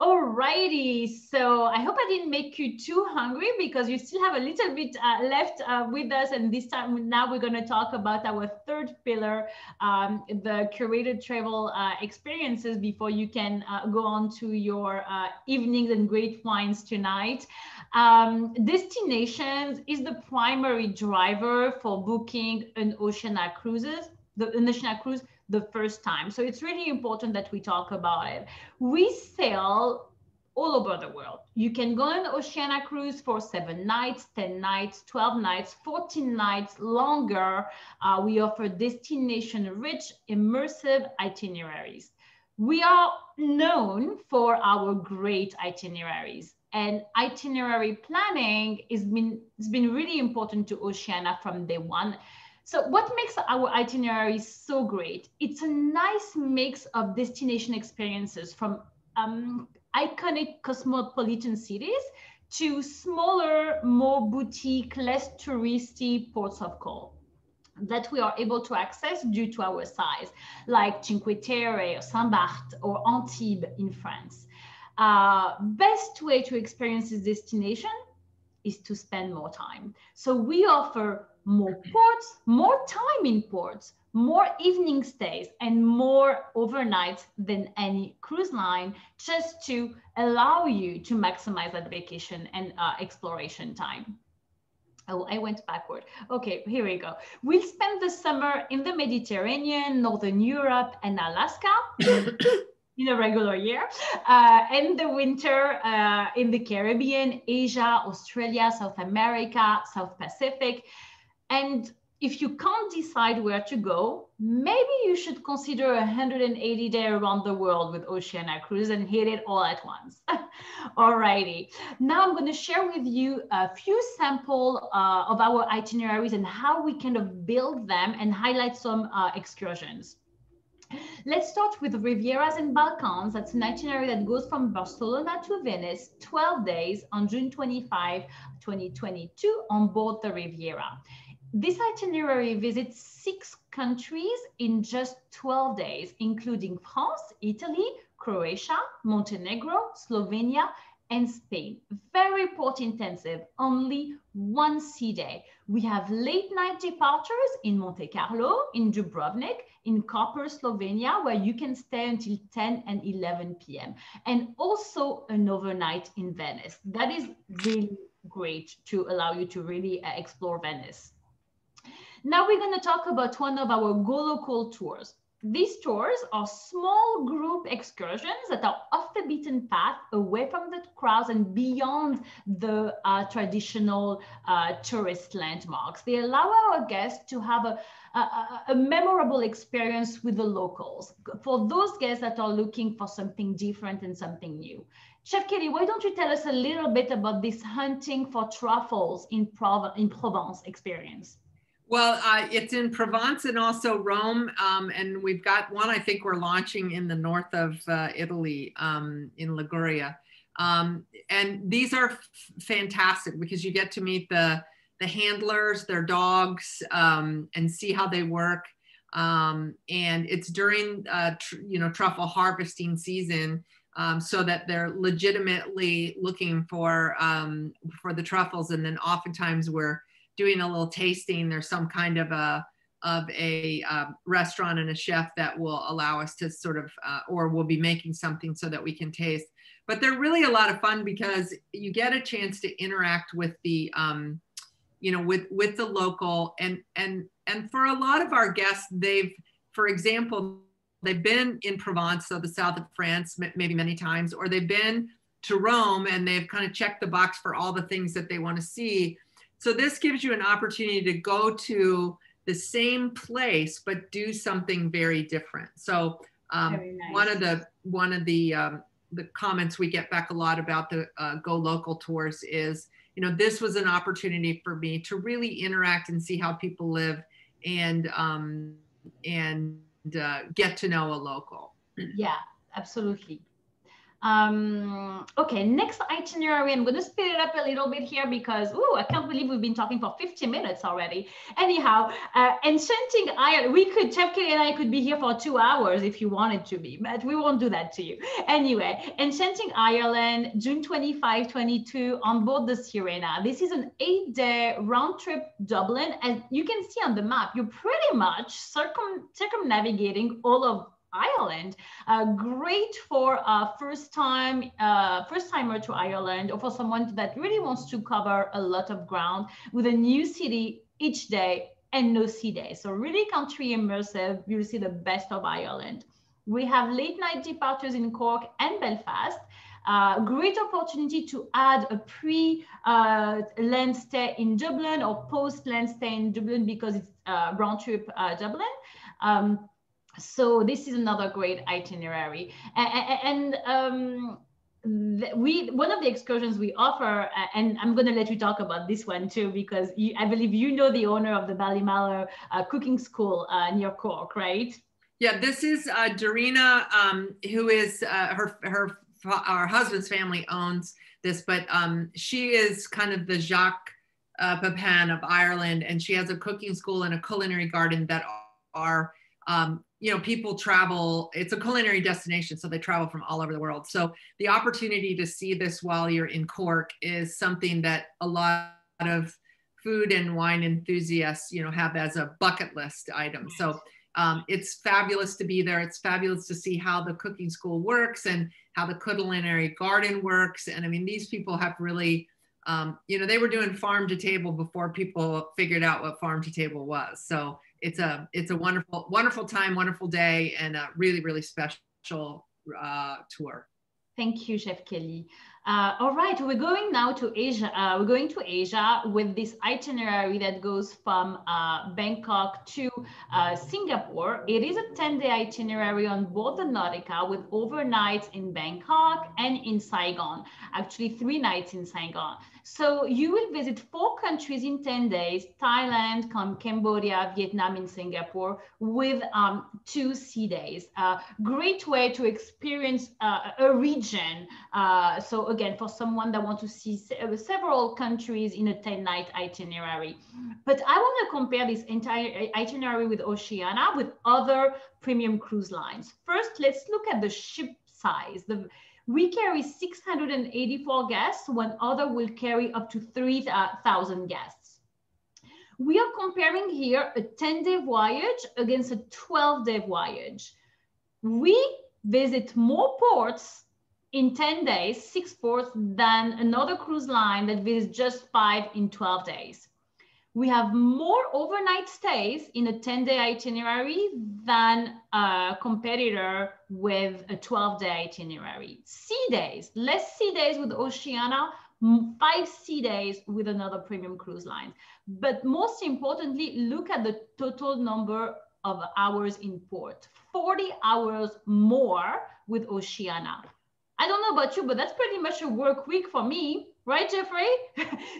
Speaker 5: Alrighty, so I hope I didn't make you too hungry, because you still have a little bit left with us, and this time now we're going to talk about our third pillar, the curated travel experiences, before you can go on to your evenings and great wines tonight. Destinations is the primary driver for booking an Oceania Cruises, an Oceania Cruise the first time. So it's really important that we talk about it. We sail all over the world. You can go on Oceania Cruise for 7 nights, 10 nights, 12 nights, 14 nights, longer. We offer destination-rich, immersive itineraries. We are known for our great itineraries, and itinerary planning has been really important to Oceania from day one. So what makes our itinerary so great? It's a nice mix of destination experiences from iconic cosmopolitan cities to smaller, more boutique, less touristy ports of call that we are able to access due to our size, like Cinque Terre or Saint-Barth or Antibes in France. Best way to experience this destination is to spend more time. So we offer more ports, more time in ports, more evening stays, and more overnights than any cruise line, just to allow you to maximize that vacation and exploration time. Oh, I went backward. Okay, here we go. We'll spend the summer in the Mediterranean, Northern Europe, and Alaska in a regular year, and the winter in the Caribbean, Asia, Australia, South America, South Pacific. And if you can't decide where to go, maybe you should consider a 180-day around the world with Oceania Cruises and hit it all at once. Alrighty. Now I'm going to share with you a few samples of our itineraries and how we kind of build them and highlight some excursions. Let's start with Rivieras and Balkans. That's an itinerary that goes from Barcelona to Venice, 12 days on June 25, 2022 on board the Riviera. This itinerary visits 6 countries in just 12 days, including France, Italy, Croatia, Montenegro, Slovenia, and Spain. Very port intensive, only 1 sea day. We have late night departures in Monte Carlo, in Dubrovnik, in Koper, Slovenia, where you can stay until 10 and 11 p.m. and also an overnight in Venice. That is really great to allow you to really explore Venice. Now we're going to talk about one of our Go Local tours. These tours are small group excursions that are off the beaten path, away from the crowds and beyond the traditional tourist landmarks. They allow our guests to have a memorable experience with the locals, for those guests that are looking for something different and something new. Chef Kelly, why don't you tell us a little bit about this hunting for truffles in Provence experience?
Speaker 1: Well, it's in Provence and also Rome, and we've got one I think we're launching in the north of Italy, in Liguria. And these are fantastic because you get to meet the handlers, their dogs, and see how they work. And it's during truffle harvesting season, so that they're legitimately looking for the truffles. And then oftentimes we're doing a little tasting. There's some kind of a restaurant and a chef that will allow us to sort of, or we'll be making something so that we can taste. But they're really a lot of fun because you get a chance to interact with the, with the local, and for a lot of our guests, for example, they've been in Provence, so the south of France, maybe many times, or they've been to Rome and they've kind of checked the box for all the things that they want to see. So this gives you an opportunity to go to the same place, but do something very different. So very nice. one of the comments we get back a lot about the Go Local tours is, this was an opportunity for me to really interact and see how people live and get to know a local.
Speaker 5: Yeah, absolutely. Okay, next itinerary, I'm going to speed it up a little bit here because, I can't believe we've been talking for 50 minutes already. Anyhow, Enchanting Ireland, Chef Kelly and I could be here for 2 hours if you wanted to be, but we won't do that to you. Anyway, Enchanting Ireland, June 25, 22 on board the Sirena. This is an 8-day round trip Dublin. As you can see on the map, you're pretty much circumnavigating all of Ireland. Great for a first-timer to Ireland, or for someone that really wants to cover a lot of ground with a new city each day and no sea day. So really country immersive. You'll see the best of Ireland. We have late night departures in Cork and Belfast. Great opportunity to add a pre-land stay in Dublin or post-land stay in Dublin because it's round trip Dublin. So this is another great itinerary. And one of the excursions we offer, and I'm going to let you talk about this one too, because I believe you know the owner of the Ballymaloe cooking school near Cork, right?
Speaker 1: Yeah, this is Dorina, who is her husband's family owns this, but she is kind of the Jacques Pepin of Ireland, and she has a cooking school and a culinary garden that are people travel. It's a culinary destination, so they travel from all over the world. So the opportunity to see this while you're in Cork is something that a lot of food and wine enthusiasts, have as a bucket list item. So it's fabulous to be there. It's fabulous to see how the cooking school works and how the culinary garden works. And I mean, these people have really, they were doing farm to table before people figured out what farm to table was. So it's a wonderful, wonderful time, wonderful day, and a really, really special tour.
Speaker 5: Thank you, Chef Kelly. All right, we're going now to Asia. We're going to Asia with this itinerary that goes from Bangkok to Singapore. It is a 10-day itinerary on board the Nautica with overnights in Bangkok and in Saigon, actually 3 nights in Saigon. So you will visit 4 countries in 10 days, Thailand, Cambodia, Vietnam, and Singapore, with 2 sea days. Great way to experience a region. So again, for someone that wants to see several countries in a 10-night itinerary. But I want to compare this entire itinerary with Oceania with other premium cruise lines. First, let's look at the ship size. We carry 684 guests, when other will carry up to 3,000 guests. We are comparing here a 10-day voyage against a 12-day voyage. We visit more ports in 10 days, 6 ports, than another cruise line that visits just 5 in 12 days. We have more overnight stays in a 10-day itinerary than a competitor with a 12-day itinerary. Sea days, less sea days with Oceania, 5 sea days with another premium cruise line. But most importantly, look at the total number of hours in port. 40 hours more with Oceania. I don't know about you, but that's pretty much a work week for me. Right, Jeffrey?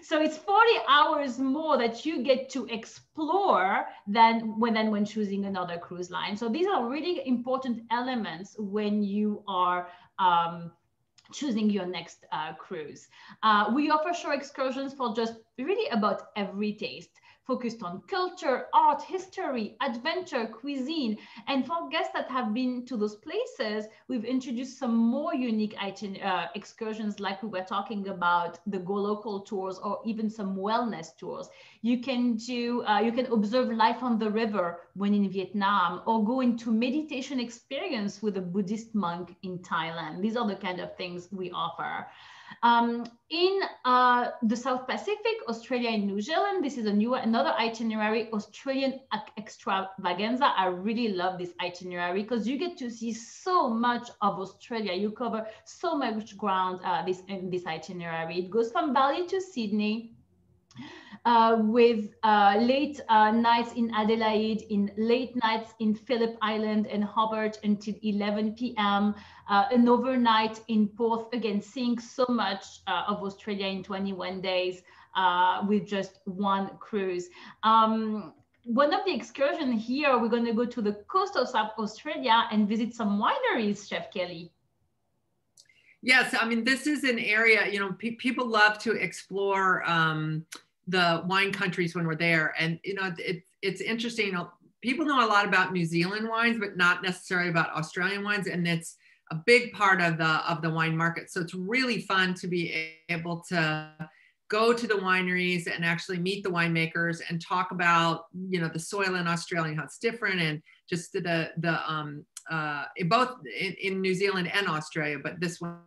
Speaker 5: So it's 40 hours more that you get to explore than when choosing another cruise line. So these are really important elements when you are choosing your next cruise. We offer shore excursions for just really about every taste, focused on culture, art, history, adventure, cuisine. And for guests that have been to those places, we've introduced some more unique excursions, like we were talking about, the Go Local tours, or even some wellness tours. You can observe life on the river when in Vietnam, or go into meditation experience with a Buddhist monk in Thailand. These are the kind of things we offer. In the South Pacific, Australia and New Zealand, this is another itinerary, Australian extravaganza. I really love this itinerary because you get to see so much of Australia. You cover so much ground in this itinerary. It goes from Bali to Sydney, with late nights in Adelaide, in late nights in Phillip Island and Hobart until 11 p.m., an overnight in Perth, again, seeing so much of Australia in 21 days with just 1 cruise. One of the excursions here, we're going to go to the coast of South Australia and visit some wineries, Chef Kelly.
Speaker 1: Yes, I mean, this is an area, people love to explore the wine countries when we're there. And, it's interesting. People know a lot about New Zealand wines, but not necessarily about Australian wines. And it's a big part of the wine market. So it's really fun to be able to go to the wineries and actually meet the winemakers and talk about, the soil in Australia, how it's different, and just both in New Zealand and Australia, but this one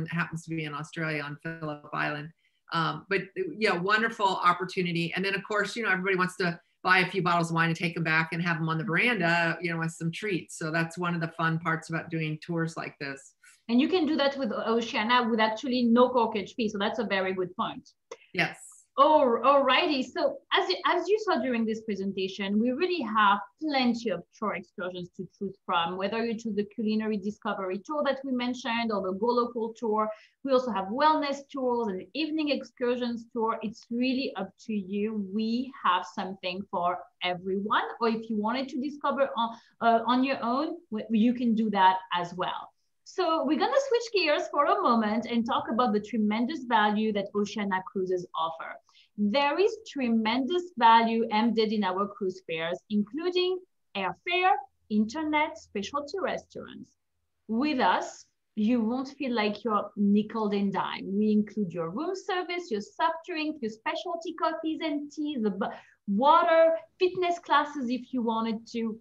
Speaker 1: happens to be in Australia on Phillip Island. But yeah, wonderful opportunity. And then of course, everybody wants to buy a few bottles of wine and take them back and have them on the veranda, with some treats. So that's one of the fun parts about doing tours like this.
Speaker 5: And you can do that with Oceania with actually no corkage fee. So that's a very good point.
Speaker 1: Yes.
Speaker 5: Oh, alrighty. So as you saw during this presentation, we really have plenty of tour excursions to choose from, whether you choose the Culinary Discovery Tour that we mentioned or the Go Local Tour. We also have wellness tours and evening excursions tour. It's really up to you. We have something for everyone, or if you wanted to discover on your own, you can do that as well. So we're going to switch gears for a moment and talk about the tremendous value that Oceania Cruises offer. There is tremendous value embedded in our cruise fares, including airfare, internet, specialty restaurants. With us, you won't feel like you're nickel and dime. We include your room service, your soft drink, your specialty coffees and teas, the water, fitness classes if you wanted to.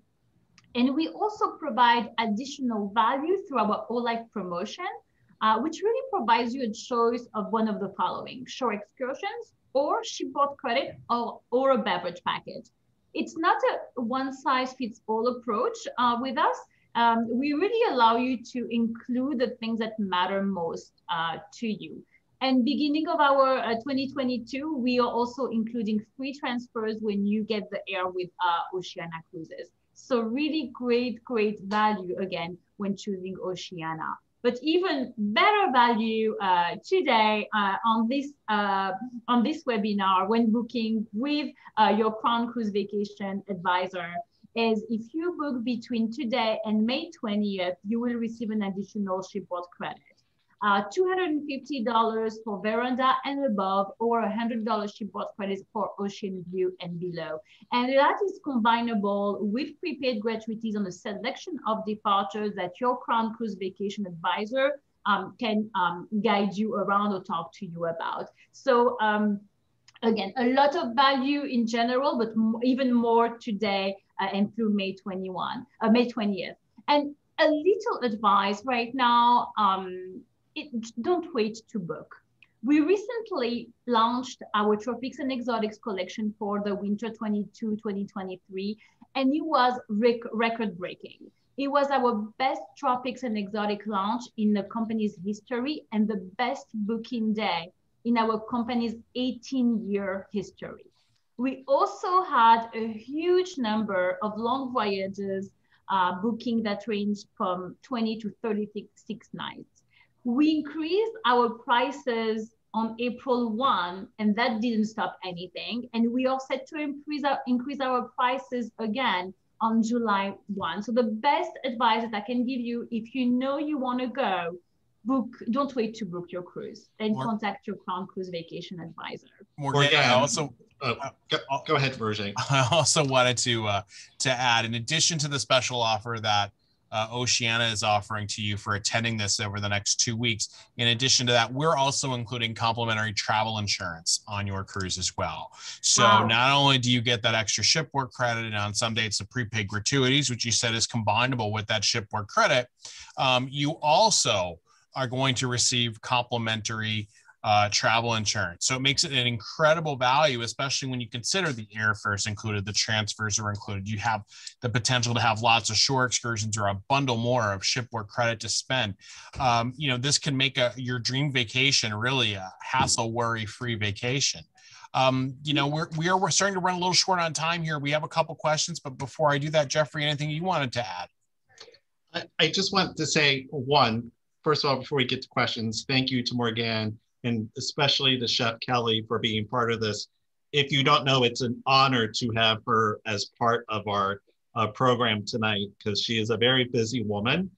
Speaker 5: And we also provide additional value through our All Life promotion, which really provides you a choice of one of the following: shore excursions or shipboard credit or a beverage package. It's not a one-size-fits-all approach with us. We really allow you to include the things that matter most to you. And beginning of our 2022, we are also including free transfers when you get the air with Oceania Cruises. So really great value again when choosing Oceania. But even better value today on this webinar when booking with your Crown Cruise Vacation advisor is if you book between today and May 20th, you will receive an additional shipboard credit. $250 for veranda and above, or $100 shipboard credits for ocean view and below. And that is combinable with prepaid gratuities on a selection of departures that your Crown Cruise Vacation advisor can guide you around or talk to you about. So again, a lot of value in general, but even more today and through May 20th. And a little advice right now, don't wait to book. We recently launched our Tropics and Exotics collection for the winter 22-2023, and it was record-breaking. It was our best Tropics and Exotic launch in the company's history and the best booking day in our company's 18-year history. We also had a huge number of long voyages booking that ranged from 20 to 36 nights. We increased our prices on April 1, and that didn't stop anything. And we are set to increase our prices again on July 1. So the best advice that I can give you, if you know you want to go, don't wait to book your cruise and contact your Crown Cruise Vacation advisor.
Speaker 2: Morgane, I also
Speaker 4: go ahead, Roger.
Speaker 2: I also wanted to add, in addition to the special offer that Oceania is offering to you for attending this over the next 2 weeks. In addition to that, we're also including complimentary travel insurance on your cruise as well. So Not only do you get that extra shipboard credit, and on some dates the prepaid gratuities, which you said is combinable with that shipboard credit, you also are going to receive complimentary travel insurance. So it makes it an incredible value, especially when you consider the airfares included, the transfers are included. You have the potential to have lots of shore excursions or a bundle more of shipboard credit to spend. This can make your dream vacation really a hassle worry-free vacation. We're starting to run a little short on time here. We have a couple questions, but before I do that, Jeffrey, anything you wanted to add?
Speaker 4: I just want to say first of all, before we get to questions, thank you to Morgane and especially to Chef Kelly for being part of this. If you don't know, it's an honor to have her as part of our program tonight, because she is a very busy woman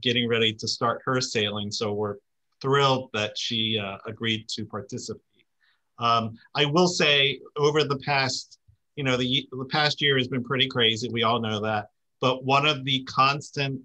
Speaker 4: getting ready to start her sailing. So we're thrilled that she agreed to participate. I will say over the past, the past year has been pretty crazy. We all know that. But one of the constant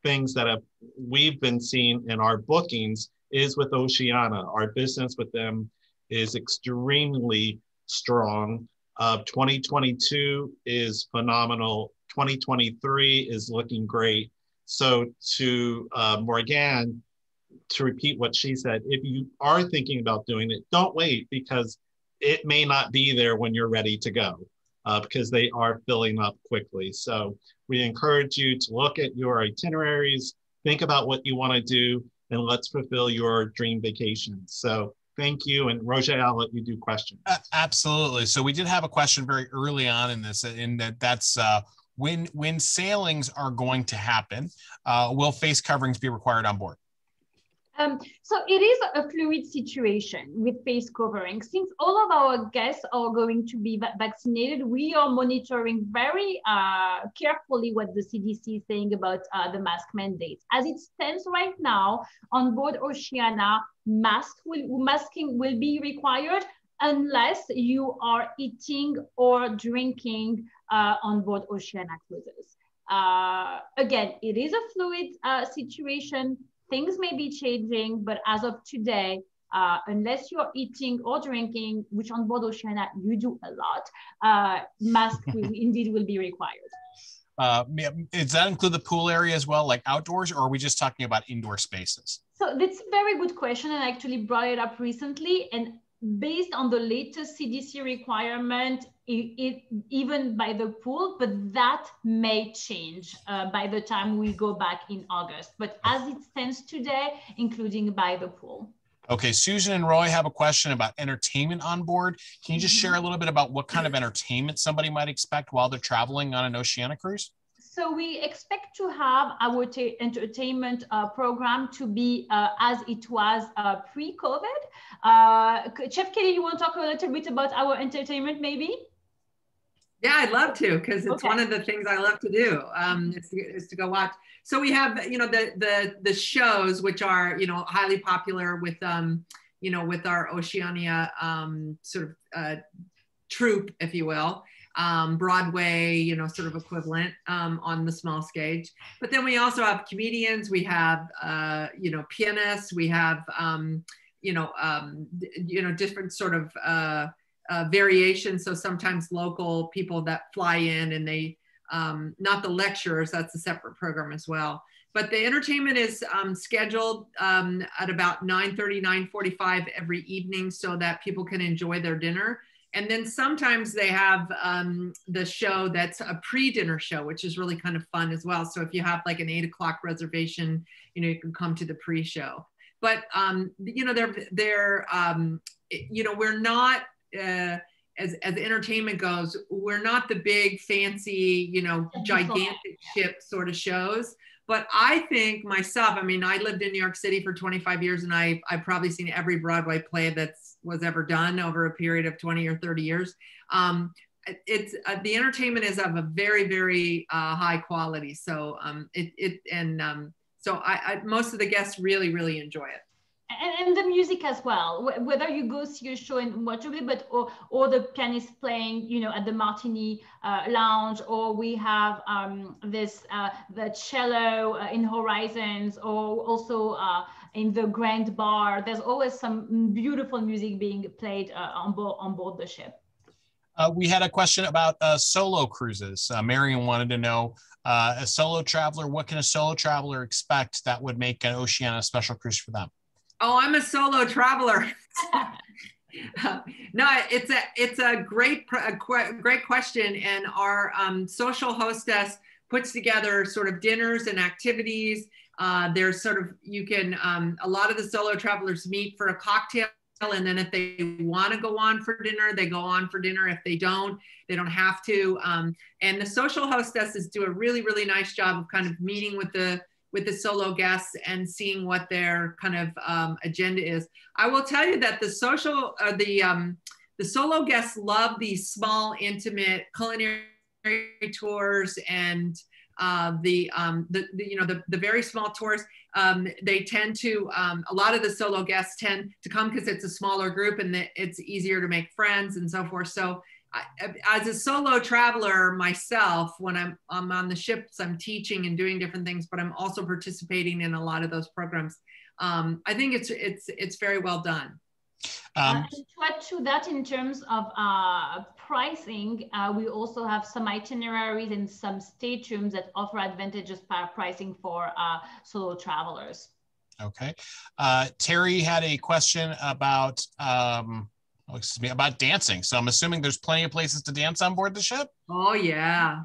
Speaker 4: things that we've been seeing in our bookings is with Oceania. Our business with them is extremely strong. 2022 is phenomenal. 2023 is looking great. So to Morgane, to repeat what she said, if you are thinking about doing it, don't wait, because it may not be there when you're ready to go, because they are filling up quickly. So we encourage you to look at your itineraries, think about what you want to do, and let's fulfill your dream vacation. So Thank you. And Roger, I'll let you do questions.
Speaker 2: Absolutely. So we did have a question very early on in this, in that's when sailings are going to happen, will face coverings be required on board?
Speaker 5: So it is a fluid situation with face covering. Since all of our guests are going to be vaccinated, we are monitoring very carefully what the CDC is saying about the mask mandates. As it stands right now, on board Oceania, masking will be required unless you are eating or drinking on board Oceania Cruises. Again, it is a fluid situation. Things may be changing, but as of today, unless you're eating or drinking, which on board Oceania you do a lot, mask indeed will be required.
Speaker 2: Does that include the pool area as well, like outdoors, or are we just talking about indoor spaces?
Speaker 5: So that's a very good question, and I actually brought it up recently. And based on the latest CDC requirement, even by the pool, but that may change by the time we go back in August. But as it stands today, including by the pool.
Speaker 2: Okay, Susan and Roy have a question about entertainment on board. Can you just share a little bit about what kind of entertainment somebody might expect while they're traveling on an Oceania cruise?
Speaker 5: So we expect to have our entertainment program to be as it was pre-COVID. Chef Kelly, you want to talk a little bit about our entertainment maybe?
Speaker 1: Yeah, I'd love to, because it's one of the things I love to do, is to go watch. So we have, the shows, which are, highly popular with, with our Oceania sort of troupe, if you will, Broadway, sort of equivalent on the small stage. But then we also have comedians, we have, pianists, we have, different sort of variations. So sometimes local people that fly in and they, not the lecturers, that's a separate program as well. But the entertainment is scheduled at about 9:30, 9:45 every evening so that people can enjoy their dinner. And then sometimes they have the show that's a pre-dinner show, which is really kind of fun as well. So if you have like an 8 o'clock reservation, you can come to the pre-show. But, we're not, as entertainment goes, we're not the big fancy, gigantic ship sort of shows. But I think myself, I lived in New York City for 25 years and I've probably seen every Broadway play that was ever done over a period of 20 or 30 years. It's the entertainment is of a very, very high quality. So so most of the guests really, really enjoy it.
Speaker 5: And the music as well, whether you go see a show and watch it, but or the pianist playing, at the Martini Lounge, or we have the cello in Horizons, or also in the Grand Bar. There's always some beautiful music being played on board the ship.
Speaker 2: We had a question about solo cruises. Marion wanted to know, a solo traveler, what can a solo traveler expect that would make an Oceania special cruise for them?
Speaker 1: Oh, I'm a solo traveler. No, it's a great question. And our social hostess puts together sort of dinners and activities. There's sort of, a lot of the solo travelers meet for a cocktail. And then if they want to go on for dinner, they go on for dinner. If they don't have to. And the social hostesses do a really, really nice job of kind of meeting with the solo guests and seeing what their kind of agenda is. I will tell you that the solo guests love these small, intimate culinary tours and the very small tours. They tend to, a lot of the solo guests tend to come because it's a smaller group and it's easier to make friends and so forth. So as a solo traveler myself, when I'm on the ships, I'm teaching and doing different things, but I'm also participating in a lot of those programs. I think it's very well done.
Speaker 5: To add to that, in terms of pricing, we also have some itineraries and some staterooms that offer advantageous pricing for solo travelers.
Speaker 2: Okay. Terry had a question about about dancing. So I'm assuming there's plenty of places to dance on board the ship.
Speaker 1: Oh yeah,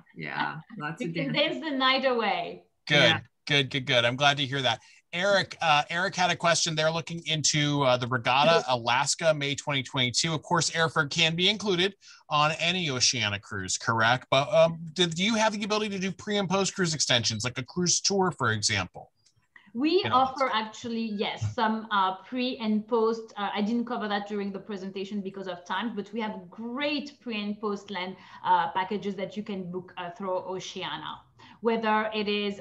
Speaker 1: lots
Speaker 5: you
Speaker 1: of
Speaker 5: can
Speaker 1: dance
Speaker 5: the night away.
Speaker 2: Good, yeah. Good. I'm glad to hear that. Eric had a question. They're looking into the Regatta, Alaska, May 2022. Of course, airfare can be included on any Oceania cruise, correct? But do you have the ability to do pre and post cruise extensions, like a cruise tour, for example?
Speaker 5: We offer actually, yes, some pre and post. I didn't cover that during the presentation because of time, but we have great pre and post land packages that you can book through Oceania. Whether it is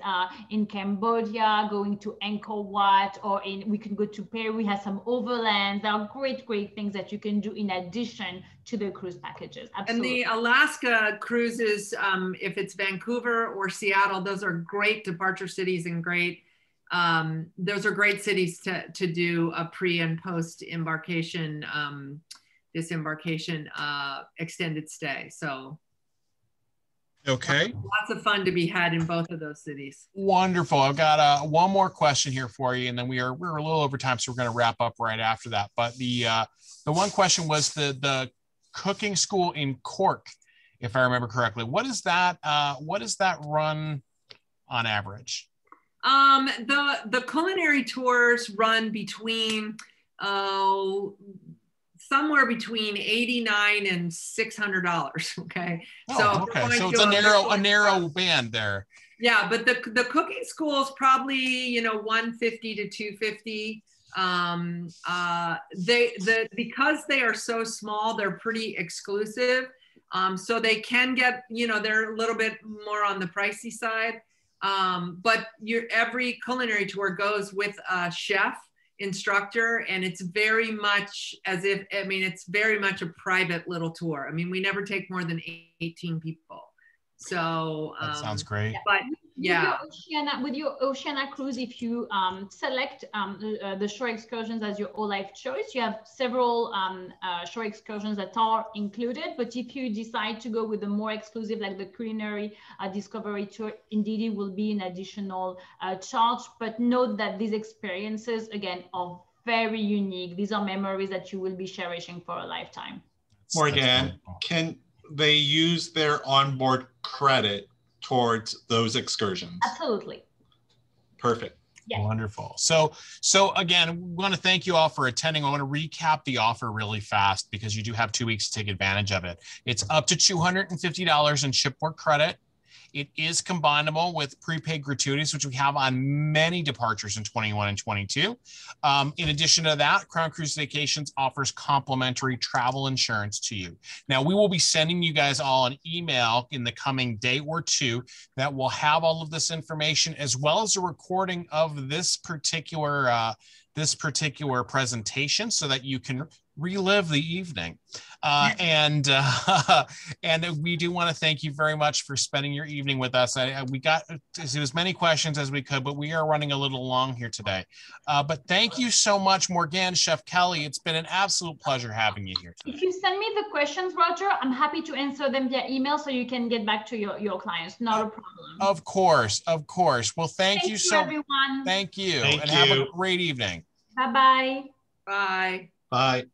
Speaker 5: in Cambodia, going to Angkor Wat, or we can go to Peru. We have some overland. There are great things that you can do in addition to the cruise packages. Absolutely.
Speaker 1: And the Alaska cruises, if it's Vancouver or Seattle, those are great departure cities and great. Those are great cities to do a pre and post embarkation, disembarkation, extended stay. So.
Speaker 2: Okay.
Speaker 1: Lots of fun to be had in both of those cities.
Speaker 2: Wonderful. I've got one more question here for you, and then we're a little over time, so we're going to wrap up right after that. But the one question was the cooking school in Cork, if I remember correctly. What is that run on average?
Speaker 1: The culinary tours run between somewhere between $89 and $600. Okay.
Speaker 2: So it's a narrow band there.
Speaker 1: Yeah, but the cooking school is probably $150 to $250. Because they are so small, they're pretty exclusive. So they can get they're a little bit more on the pricey side. But every culinary tour goes with a chef instructor, and it's very much it's very much a private little tour. I mean, we never take more than 18 people. So
Speaker 2: that sounds great.
Speaker 1: But yeah,
Speaker 5: with your Oceania cruise, if you select the shore excursions as your all life choice, you have several shore excursions that are included. But if you decide to go with the more exclusive, like the culinary discovery tour, indeed it will be an additional charge. But note that these experiences, again, are very unique. These are memories that you will be cherishing for a lifetime.
Speaker 4: Morgane, can they use their onboard credit towards those excursions?
Speaker 5: Absolutely.
Speaker 4: Perfect.
Speaker 5: Yes.
Speaker 2: Wonderful. So again, we want to thank you all for attending. I want to recap the offer really fast because you do have 2 weeks to take advantage of it. It's up to $250 in shipboard credit. It is combinable with prepaid gratuities, which we have on many departures in 21 and 22. In addition to that, Crown Cruise Vacations offers complimentary travel insurance to you. Now, we will be sending you guys all an email in the coming day or two that will have all of this information, as well as a recording of this particular presentation so that you can relive the evening. And we do want to thank you very much for spending your evening with us. We got as many questions as we could, but we are running a little long here today. But thank you so much, Morgane, Chef Kelly. It's been an absolute pleasure having you here today.
Speaker 5: If you send me the questions, Roger, I'm happy to answer them via email so you can get back to your clients. Not a problem.
Speaker 2: Of course. Well, thank you so much,
Speaker 5: everyone.
Speaker 2: Thank you.
Speaker 4: Thank
Speaker 2: and
Speaker 4: you.
Speaker 2: have a great evening.
Speaker 5: Bye-bye.
Speaker 1: Bye.
Speaker 4: Bye.